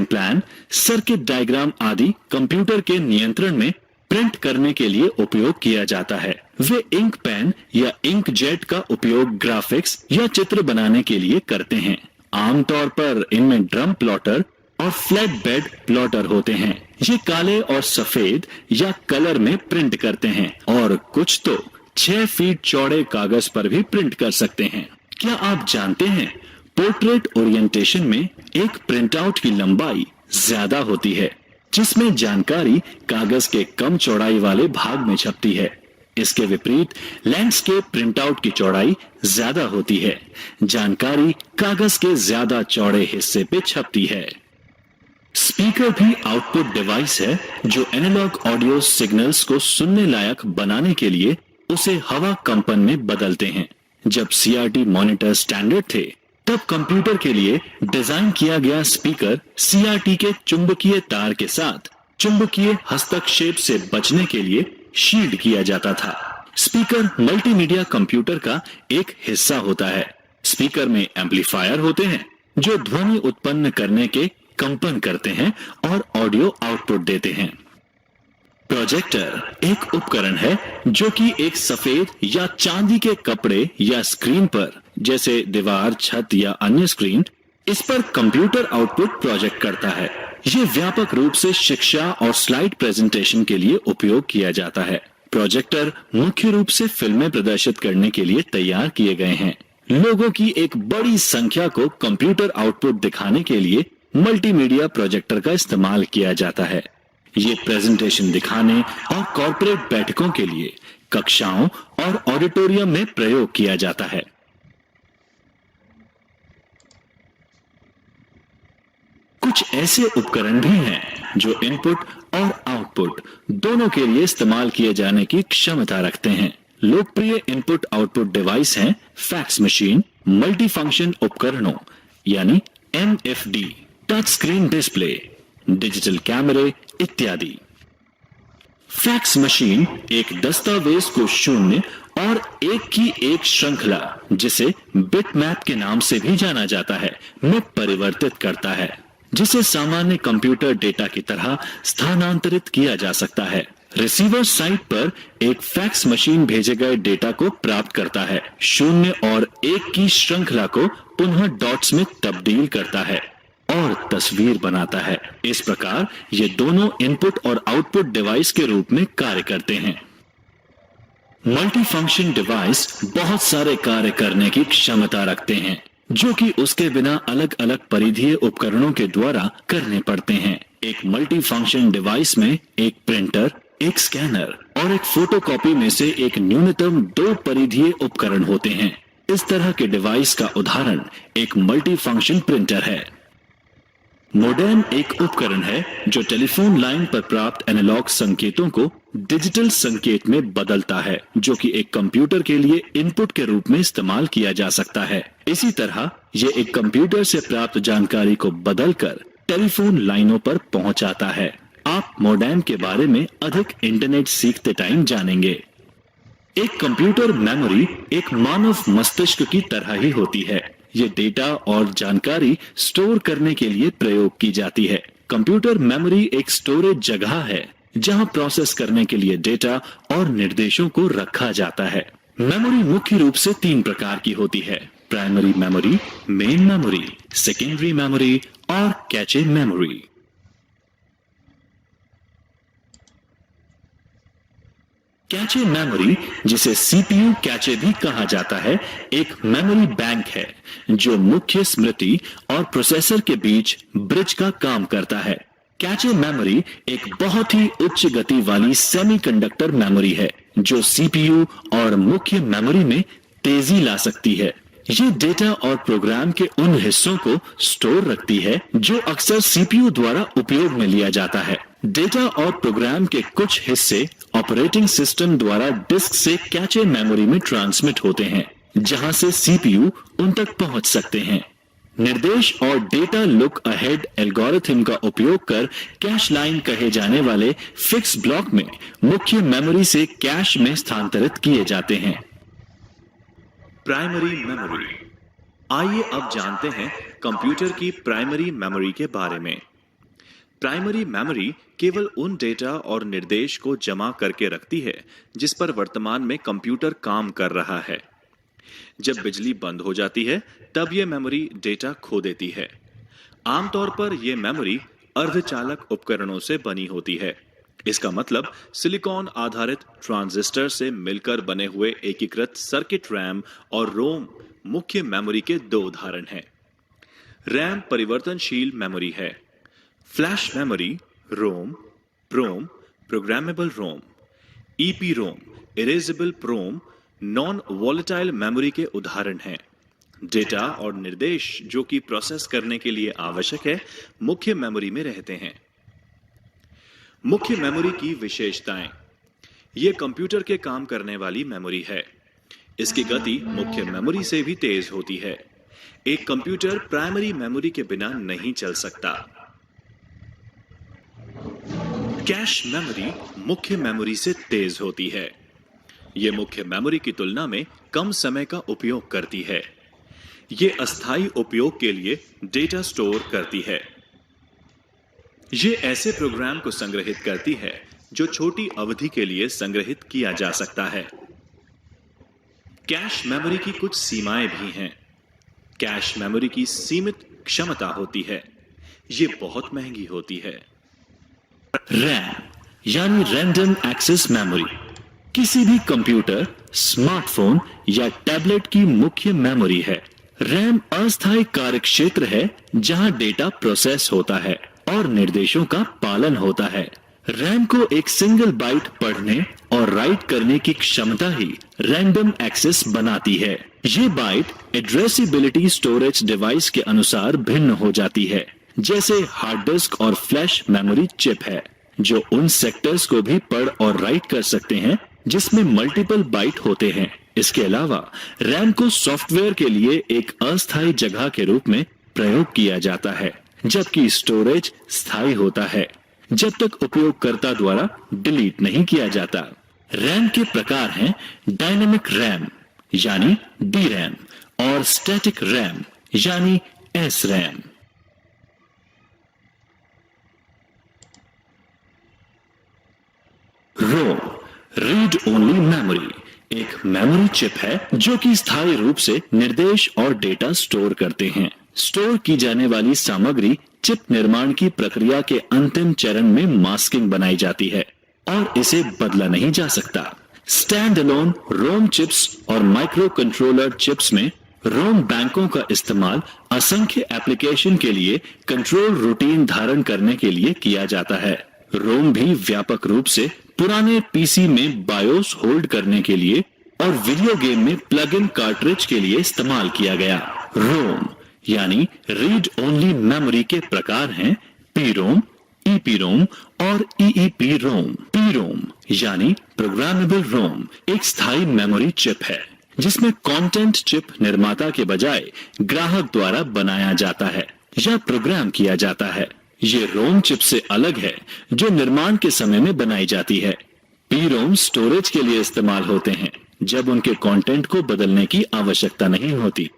plan, circuit diagram आदि कंप्यूटर के नियंत्रण में प्रिंट करने के लिए उपयोग किया जाता है। वे इंक पेन या इंकजेट का उपयोग ग्राफिक्स या चित्र बनाने के लिए करते हैं। आमतौर पर इनमें ड्रम प्लॉटर और फ्लैट बेड प्लॉटर होते हैं। ये काले और सफेद या कलर में प्रिंट करते हैं और कुछ तो 6 फीट चौड़े कागज पर भी प्रिंट कर सकते हैं। क्या आप जानते हैं पोर्ट्रेट ओरिएंटेशन में एक प्रिंटआउट की लंबाई ज्यादा होती है जिसमें जानकारी कागज के कम चौड़ाई वाले भाग में छपती है। इसके विपरीत लैंडस्केप प्रिंटआउट की चौड़ाई ज्यादा होती है। जानकारी कागज के ज्यादा चौड़े हिस्से पे छपती है। स्पीकर भी आउटपुट डिवाइस है जो एनालॉग ऑडियो सिग्नल्स को सुनने लायक बनाने के लिए उसे हवा कंपन में बदलते हैं। जब CRT मॉनिटर स्टैंडर्ड थे तब कंप्यूटर के लिए डिजाइन किया गया स्पीकर CRT के चुंबकीय तार के साथ चुंबकीय हस्तक्षेप से बचने के लिए शील्ड किया जाता था। स्पीकर मल्टीमीडिया कंप्यूटर का एक हिस्सा होता है। स्पीकर में एम्पलीफायर होते हैं जो ध्वनि उत्पन्न करने के कंपन करते हैं और ऑडियो आउटपुट देते हैं। प्रोजेक्टर एक उपकरण है जो कि एक सफेद या चांदी के कपड़े या स्क्रीन पर जैसे दीवार, छत या अन्य स्क्रीन, इस पर कंप्यूटर आउटपुट प्रोजेक्ट करता है। ये व्यापक रूप से शिक्षा और स्लाइड प्रेजेंटेशन के लिए उपयोग किया जाता है। प्रोजेक्टर मुख्य रूप से फिल्में प्रदर्शित करने के लिए तैयार किए गए हैं। लोगों की एक बड़ी संख्या को कंप्यूटर आउटपुट दिखाने के लिए मल्टीमीडिया प्रोजेक्टर का इस्तेमाल किया जाता है। ये प्रेजेंटेशन दिखाने और कॉर्पोरेट बैठकों के लिए कक्षाओं और ऑडिटोरियम में प्रयोग किया जाता है। कुछ ऐसे उपकरण भी हैं जो इनपुट और आउटपुट दोनों के लिए इस्तेमाल किए जाने की क्षमता रखते हैं। लोकप्रिय इनपुट आउटपुट डिवाइस हैं फैक्स मशीन, मल्टी फंक्शन उपकरणों यानी MFD, touch screen display, digital कैमरे इत्यादि। फैक्स मशीन एक दस्तावेज को शून्य और एक की एक श्रृंखला, जिसे बिटमैप के नाम से भी जाना जाता है, में परिवर्तित करता है, जिसे सामान्य कंप्यूटर डेटा की तरह स्थानांतरित किया जा सकता है। रिसीवर साइट पर एक फैक्स मशीन भेजे गए डेटा को प्राप्त करता है, शून्य और एक की श्रृंखला को पुनः डॉट्स में तब्दील करता है और तस्वीर बनाता है। इस प्रकार ये दोनों इनपुट और आउटपुट डिवाइस के रूप में कार्य करते हैं। मल्टी फंक्शन डिवाइस बहुत सारे कार्य करने की क्षमता रखते हैं, जो कि उसके बिना अलग अलग परिधीय उपकरणों के द्वारा करने पड़ते हैं। एक मल्टी फंक्शन डिवाइस में एक प्रिंटर, एक स्कैनर और एक फोटोकॉपी में से एक न्यूनतम 2 परिधीय उपकरण होते हैं। इस तरह के डिवाइस का उदाहरण एक मल्टी फंक्शन प्रिंटर है। मोडेम एक उपकरण है जो टेलीफोन लाइन पर प्राप्त एनालॉग संकेतों को डिजिटल संकेत में बदलता है, जो कि एक कंप्यूटर के लिए इनपुट के रूप में इस्तेमाल किया जा सकता है। इसी तरह यह एक कंप्यूटर से प्राप्त जानकारी को बदलकर टेलीफोन लाइनों पर पहुंचाता है। आप मोडेम के बारे में अधिक इंटरनेट सीखते टाइम जानेंगे। एक कंप्यूटर मेमोरी एक मानव मस्तिष्क की तरह ही होती है। ये डेटा और जानकारी स्टोर करने के लिए प्रयोग की जाती है। कंप्यूटर मेमोरी एक स्टोरेज जगह है जहां प्रोसेस करने के लिए डेटा और निर्देशों को रखा जाता है। मेमोरी मुख्य रूप से 3 प्रकार की होती है: primary memory, main memory, secondary memory और कैचे मेमोरी। कैचे मेमोरी, जिसे CPU कैचे भी कहा जाता है, एक मेमोरी बैंक है जो मुख्य स्मृति और प्रोसेसर के बीच ब्रिज का काम करता है। कैचे मेमोरी एक बहुत ही उच्च गति वाली सेमीकंडक्टर मेमोरी है जो CPU और मुख्य मेमोरी में तेजी ला सकती है। ये डेटा और प्रोग्राम के उन हिस्सों को स्टोर रखती है जो अक्सर CPU द्वारा उपयोग में लिया जाता है। डेटा और प्रोग्राम के कुछ हिस्से ऑपरेटिंग सिस्टम द्वारा डिस्क से कैचे मेमोरी में ट्रांसमिट होते हैं, जहां से CPU उन तक पहुंच सकते हैं। निर्देश और डेटा लुक अहेड एल्गोरिथम का उपयोग कर कैश लाइन कहे जाने वाले फिक्स ब्लॉक में मुख्य मेमोरी से कैश में स्थानांतरित किए जाते हैं। Primary memory. आइए अब जानते हैं कंप्यूटर की प्राइमरी मेमोरी के बारे में। प्राइमरी मेमोरी केवल उन डेटा और निर्देश को जमा करके रखती है जिस पर वर्तमान में कंप्यूटर काम कर रहा है। जब बिजली बंद हो जाती है तब यह मेमोरी डेटा खो देती है। आमतौर पर यह मेमोरी अर्धचालक उपकरणों से बनी होती है। इसका मतलब सिलिकॉन आधारित ट्रांजिस्टर से मिलकर बने हुए एकीकृत सर्किट रैम और रोम मुख्य मेमोरी के 2 उदाहरण हैं। रैम परिवर्तनशील मेमोरी है। फ्लैश मेमोरी रोम, प्रोम, प्रोग्रामेबल रोम, EPROM, इरेजेबल प्रोम, नॉन वॉलेटाइल मेमोरी के उदाहरण हैं। डेटा और निर्देश जो कि प्रोसेस करने के लिए आवश्यक है मुख्य मेमोरी में रहते हैं। मुख्य मेमोरी की विशेषताएं। यह कंप्यूटर के काम करने वाली मेमोरी है। इसकी गति मुख्य मेमोरी से भी तेज होती है। एक कंप्यूटर प्राइमरी मेमोरी के बिना नहीं चल सकता। कैश मेमोरी मुख्य मेमोरी से तेज होती है। यह मुख्य मेमोरी की तुलना में कम समय का उपयोग करती है। यह अस्थायी उपयोग के लिए डेटा स्टोर करती है। यह ऐसे प्रोग्राम को संग्रहित करती है जो छोटी अवधि के लिए संग्रहित किया जा सकता है। कैश मेमोरी की कुछ सीमाएं भी हैं। कैश मेमोरी की सीमित क्षमता होती है। यह बहुत महंगी होती है। रैम यानी रैंडम एक्सेस मेमोरी किसी भी कंप्यूटर, स्मार्टफोन या टैबलेट की मुख्य मेमोरी है। रैम अस्थायी कार्यक्षेत्र है जहां डेटा प्रोसेस होता है और निर्देशों का पालन होता है। रैम को एक सिंगल बाइट पढ़ने और राइट करने की क्षमता ही रैंडम एक्सेस बनाती है। ये बाइट एड्रेसिबिलिटी स्टोरेज डिवाइस के अनुसार भिन्न हो जाती है। जैसे हार्ड डिस्क और फ्लैश मेमोरी चिप है जो उन सेक्टर्स को भी पढ़ और राइट कर सकते हैं जिसमें मल्टीपल बाइट होते हैं। इसके अलावा रैम को सॉफ्टवेयर के लिए एक अस्थायी जगह के रूप में प्रयोग किया जाता है, जबकि स्टोरेज स्थायी होता है जब तक उपयोगकर्ता द्वारा डिलीट नहीं किया जाता। रैम के प्रकार हैं डायनेमिक रैम यानी डी रैम और स्टैटिक रैम यानी एस रैम। रोम रीड ओनली मेमोरी एक मेमोरी चिप है जो कि स्थायी रूप से निर्देश और डेटा स्टोर करते हैं। स्टोर की जाने वाली सामग्री चिप निर्माण की प्रक्रिया के अंतिम चरण में मास्किंग बनाई जाती है और इसे बदला नहीं जा सकता। स्टैंड अलोन रोम चिप्स और माइक्रो कंट्रोलर चिप्स में रोम बैंकों का इस्तेमाल असंख्य एप्लीकेशन के लिए कंट्रोल रूटीन धारण करने के लिए किया जाता है। रोम भी व्यापक रूप से पुराने पीसी में बायोस होल्ड करने के लिए और वीडियो गेम में प्लग इन कार्ट्रिज के लिए इस्तेमाल किया गया। रोम यानी रीड ओनली मेमोरी के प्रकार हैं पीरोम, ईपीरोम और ईईपी रोम। पीरोम यानी प्रोग्रामेबल रोम एक स्थायी मेमोरी चिप है जिसमें कंटेंट चिप निर्माता के बजाय ग्राहक द्वारा बनाया जाता है या प्रोग्राम किया जाता है। ये रोम चिप से अलग है जो निर्माण के समय में बनाई जाती है। पीरोम स्टोरेज के लिए इस्तेमाल होते हैं जब उनके कंटेंट को बदलने की आवश्यकता नहीं होती,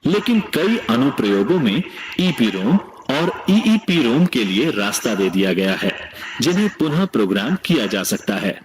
लेकिन कई अनुप्रयोगों में ईपीरोम और ईईपीरोम के लिए रास्ता दे दिया गया है जिन्हें पुनः प्रोग्राम किया जा सकता है।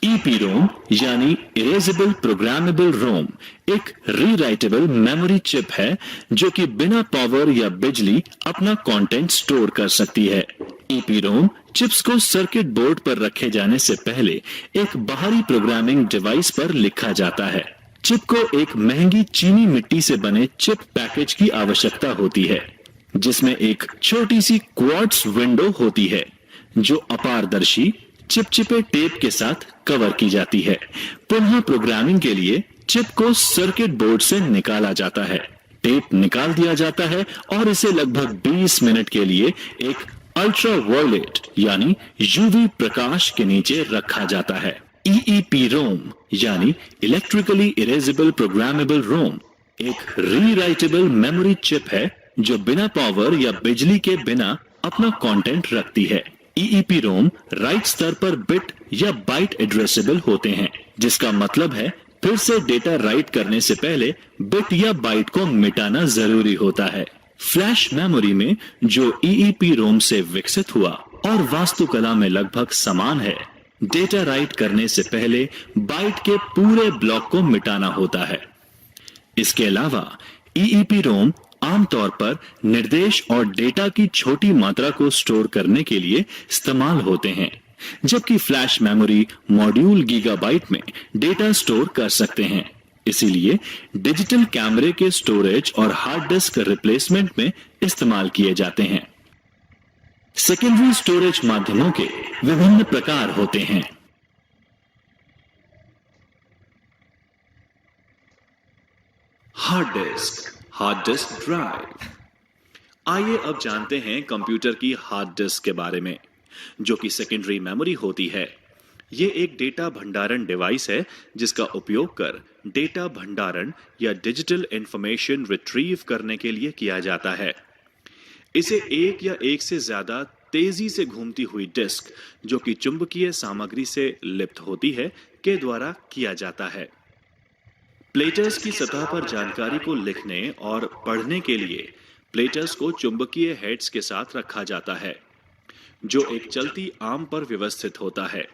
ईपीरोम यानी इरेजेबल प्रोग्रामेबल रोम एक रीराइटेबल मेमोरी चिप है जो कि बिना पावर या बिजली अपना कंटेंट स्टोर कर सकती है। ईपीरोम चिप्स को सर्किट बोर्ड पर रखे जाने से पहले एक बाहरी प्रोग्रामिंग डिवाइस पर लिखा जाता है। चिप को एक महंगी चीनी मिट्टी से बने चिप पैकेज की आवश्यकता होती है जिसमें एक छोटी सी क्वार्ट्ज विंडो होती है जो अपारदर्शी चिपचिपे टेप के साथ कवर की जाती है। पुनः प्रोग्रामिंग के लिए चिप को सर्किट बोर्ड से निकाला जाता है, टेप निकाल दिया जाता है और इसे लगभग 20 मिनट के लिए एक अल्ट्रावायलेट यानी यूवी प्रकाश के नीचे रखा जाता है। ईईपी रोम यानी इलेक्ट्रिकली इरेजेबल प्रोग्रामेबल रोम एक रीराइटेबल मेमोरी चिप है जो बिना पावर या बिजली के बिना अपना कंटेंट रखती है। ईईपी रोम राइट स्तर पर बिट या बाइट एड्रेसेबल होते हैं, जिसका मतलब है फिर से डेटा राइट करने से पहले बिट या बाइट को मिटाना जरूरी होता है। फ्लैश मेमोरी में जो ईईपी रोम से विकसित हुआ और वास्तुकला में लगभग समान है, डेटा राइट करने से पहले बाइट के पूरे ब्लॉक को मिटाना होता है। इसके अलावा ईईपी रोम आमतौर पर निर्देश और डेटा की छोटी मात्रा को स्टोर करने के लिए इस्तेमाल होते हैं, जबकि फ्लैश मेमोरी मॉड्यूल गीगाबाइट में डेटा स्टोर कर सकते हैं। इसीलिए डिजिटल कैमरे के स्टोरेज और हार्ड डिस्क रिप्लेसमेंट में इस्तेमाल किए जाते हैं। सेकेंडरी स्टोरेज माध्यमों के विभिन्न प्रकार होते हैं। Hard disk drive. आइए अब जानते हैं कंप्यूटर की हार्ड डिस्क के बारे में, जो कि सेकेंडरी मेमोरी होती है। ये एक डेटा भंडारण डिवाइस है जिसका उपयोग कर डेटा भंडारण या डिजिटल इंफॉर्मेशन रिट्रीव करने के लिए किया जाता है। इसे एक या एक से ज्यादा तेजी से घूमती हुई डिस्क, जो कि चुंबकीय सामग्री से लिप्त होती है, के द्वारा किया जाता है। प्लेटर्स की सतह पर जानकारी को लिखने और पढ़ने के लिए प्लेटर्स को चुंबकीय हेड्स के साथ रखा जाता है, जो एक चलती आर्म पर व्यवस्थित होता है।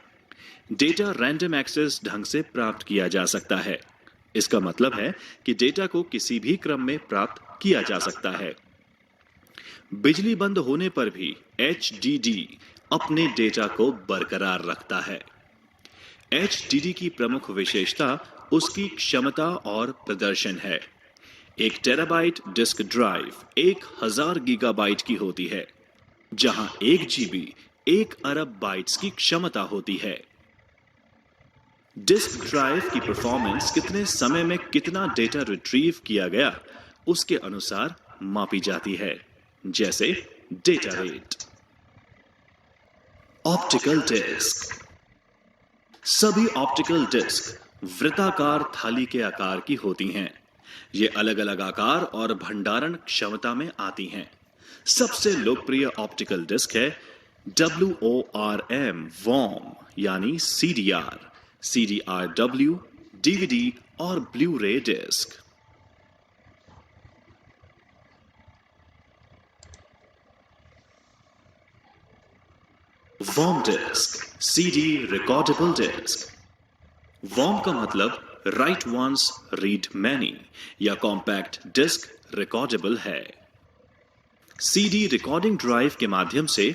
डेटा रैंडम एक्सेस ढंग से प्राप्त किया जा सकता है। इसका मतलब है कि डेटा को किसी भी क्रम में प्राप्त किया जा सकता है। बिजली बंद होने पर भी HDD अपने डेटा को बरकरार रखता है। HDD की प्रमुख विशेषता उसकी क्षमता और प्रदर्शन है। 1 टेराबाइट डिस्क ड्राइव 1000 गीगाबाइट की होती है, जहां 1 GB 1 अरब बाइट्स की क्षमता होती है। डिस्क ड्राइव की परफॉर्मेंस कितने समय में कितना डेटा रिट्रीव किया गया उसके अनुसार मापी जाती है, जैसे डेटा रेट। Optical disc. सभी ऑप्टिकल डिस्क वृत्ताकार थाली के आकार की होती हैं। ये अलग अलग आकार और भंडारण क्षमता में आती हैं। सबसे लोकप्रिय ऑप्टिकल डिस्क है WORM वॉर्म यानी CDR, CDRW, DVD और blu ray disc. WORM disc, CD recordable disc. WORM का मतलब राइट वंस रीड मैनी या कॉम्पैक्ट डिस्क रिकॉर्डेबल है। CD रिकॉर्डिंग ड्राइव के माध्यम से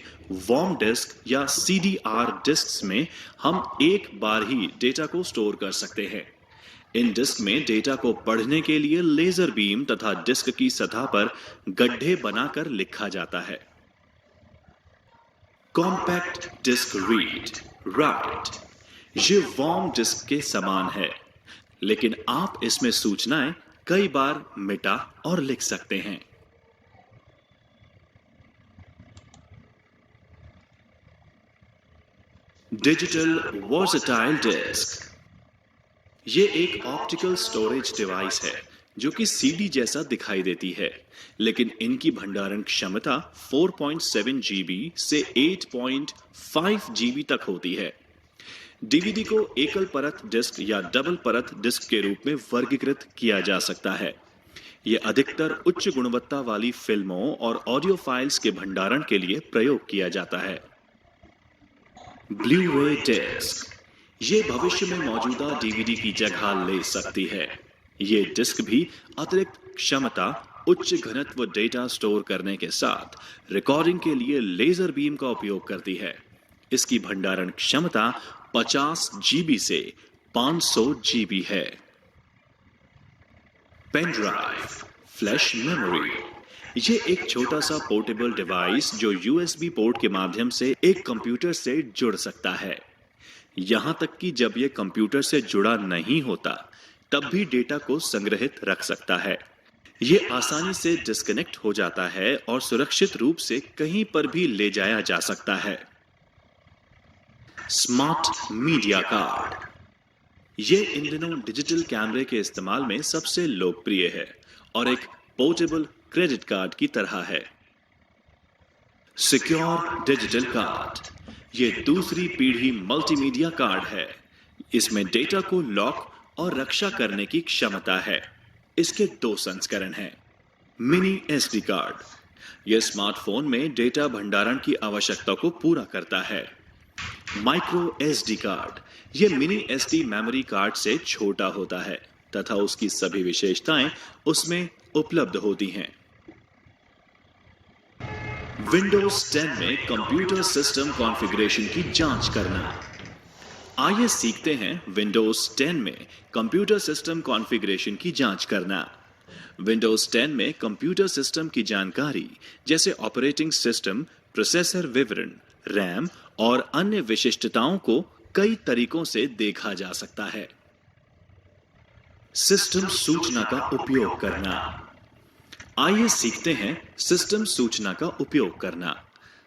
वॉर्म डिस्क या CDR डिस्क्स में हम एक बार ही डेटा को स्टोर कर सकते हैं। इन डिस्क में डेटा को पढ़ने के लिए लेजर बीम तथा डिस्क की सतह पर गड्ढे बनाकर लिखा जाता है। कॉम्पैक्ट डिस्क रीड राइट, ये वॉर्म डिस्क के समान है, लेकिन आप इसमें सूचनाएं कई बार मिटा और लिख सकते हैं। डिजिटल वर्सेटाइल डिस्क, ये एक ऑप्टिकल स्टोरेज डिवाइस है जो कि CD जैसा दिखाई देती है, लेकिन इनकी भंडारण क्षमता 4.7 GB से 8.5 GB तक होती है। DVD को एकल परत डिस्क या डबल परत डिस्क के रूप में वर्गीकृत किया जा सकता है। यह अधिकतर उच्च गुणवत्ता वाली फिल्मों और ऑडियो फाइल्स के भंडारण के लिए प्रयोग किया जाता है। ब्लू रे डिस्क, ये भविष्य में मौजूदा DVD की जगह ले सकती है। ये डिस्क भी अतिरिक्त क्षमता, उच्च घनत्व डेटा स्टोर करने के साथ रिकॉर्डिंग के लिए लेजर बीम का उपयोग करती है। इसकी भंडारण क्षमता 50 GB से 500 GB है। पेन ड्राइव, फ्लैश मेमोरी, ये एक छोटा सा पोर्टेबल डिवाइस जो USB पोर्ट के माध्यम से एक कंप्यूटर से जुड़ सकता है। यहां तक कि जब यह कंप्यूटर से जुड़ा नहीं होता, तब भी डेटा को संग्रहित रख सकता है। यह आसानी से डिस्कनेक्ट हो जाता है और सुरक्षित रूप से कहीं पर भी ले जाया जा सकता है। स्मार्ट मीडिया कार्ड, यह इन दिनों डिजिटल कैमरे के इस्तेमाल में सबसे लोकप्रिय है और एक पोर्टेबल क्रेडिट कार्ड की तरह है। सिक्योर डिजिटल कार्ड, यह दूसरी पीढ़ी मल्टीमीडिया कार्ड है। इसमें डेटा को लॉक और रक्षा करने की क्षमता है। इसके 2 संस्करण हैं। मिनी SD कार्ड, यह स्मार्टफोन में डेटा भंडारण की आवश्यकता को पूरा करता है। माइक्रो SD कार्ड, यह मिनी SD मेमोरी कार्ड से छोटा होता है तथा उसकी सभी विशेषताएं उसमें उपलब्ध होती हैं। विंडोज 10 में कंप्यूटर सिस्टम कॉन्फ़िगरेशन की जांच करना। आइए सीखते हैं विंडोज 10 में कंप्यूटर सिस्टम कॉन्फ़िगरेशन की जांच करना। विंडोज 10 में कंप्यूटर सिस्टम की जानकारी जैसे ऑपरेटिंग सिस्टम, प्रोसेसर विवरण, रैम और अन्य विशिष्टताओं को कई तरीकों से देखा जा सकता है। सिस्टम सूचना का उपयोग करना। आइए सीखते हैं सिस्टम सूचना का उपयोग करना।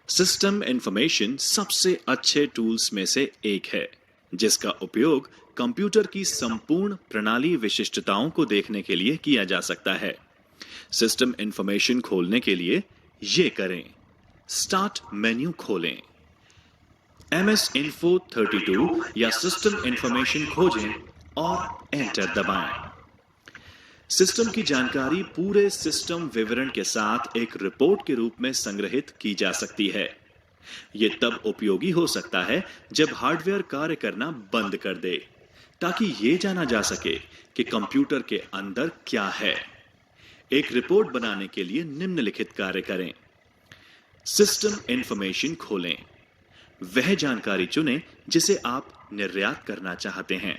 सिस्टम इंफॉर्मेशन सबसे अच्छे टूल्स में से एक है, जिसका उपयोग कंप्यूटर की संपूर्ण प्रणाली विशिष्टताओं को देखने के लिए किया जा सकता है। सिस्टम इंफॉर्मेशन खोलने के लिए ये करें। स्टार्ट मेन्यू खोलें, MS Info 32 या सिस्टम इंफॉर्मेशन खोजें और एंटर दबाएं। सिस्टम की जानकारी पूरे सिस्टम विवरण के साथ एक रिपोर्ट के रूप में संग्रहित की जा सकती है। यह तब उपयोगी हो सकता है जब हार्डवेयर कार्य करना बंद कर दे, ताकि यह जाना जा सके कि कंप्यूटर के अंदर क्या है। एक रिपोर्ट बनाने के लिए निम्नलिखित कार्य करें। सिस्टम इंफॉर्मेशन खोलें, वह जानकारी चुनें जिसे आप निर्यात करना चाहते हैं।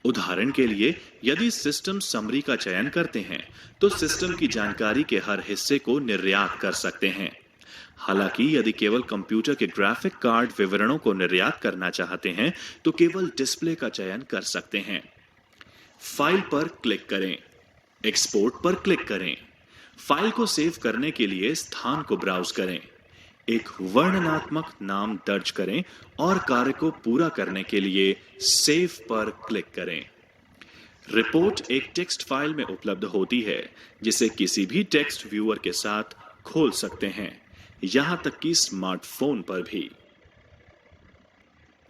उदाहरण के लिए, यदि सिस्टम समरी का चयन करते हैं तो सिस्टम की जानकारी के हर हिस्से को निर्यात कर सकते हैं। हालांकि यदि केवल कंप्यूटर के ग्राफिक कार्ड विवरणों को निर्यात करना चाहते हैं तो केवल डिस्प्ले का चयन कर सकते हैं। फाइल पर क्लिक करें, एक्सपोर्ट पर क्लिक करें। फाइल को सेव करने के लिए स्थान को ब्राउज करें। एक वर्णनात्मक नाम दर्ज करें और कार्य को पूरा करने के लिए सेव पर क्लिक करें। रिपोर्ट एक टेक्स्ट फाइल में उपलब्ध होती है जिसे किसी भी टेक्स्ट व्यूअर के साथ खोल सकते हैं, यहां तक कि स्मार्टफोन पर भी।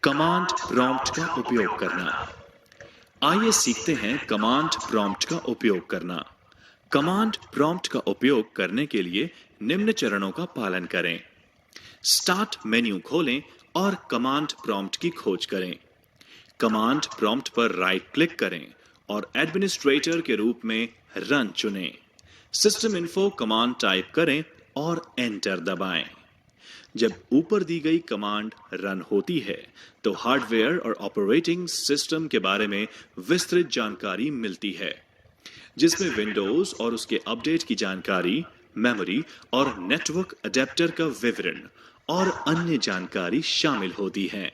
कमांड प्रॉम्प्ट का उपयोग करना। आइए सीखते हैं कमांड प्रॉम्प्ट का उपयोग करना। कमांड प्रॉम्प्ट का उपयोग करने के लिए निम्न चरणों का पालन करें। स्टार्ट मेन्यू खोलें और कमांड प्रॉम्प्ट की खोज करें। कमांड प्रॉम्प्ट पर राइट क्लिक करें और एडमिनिस्ट्रेटर के रूप में रन चुनें। सिस्टम इन्फो कमांड टाइप करें और एंटर दबाएं। जब ऊपर दी गई कमांड रन होती है तो हार्डवेयर और ऑपरेटिंग सिस्टम के बारे में विस्तृत जानकारी मिलती है, जिसमें विंडोज और उसके अपडेट की जानकारी, मेमोरी और नेटवर्क अडेप्टर का विवरण और अन्य जानकारी शामिल होती है।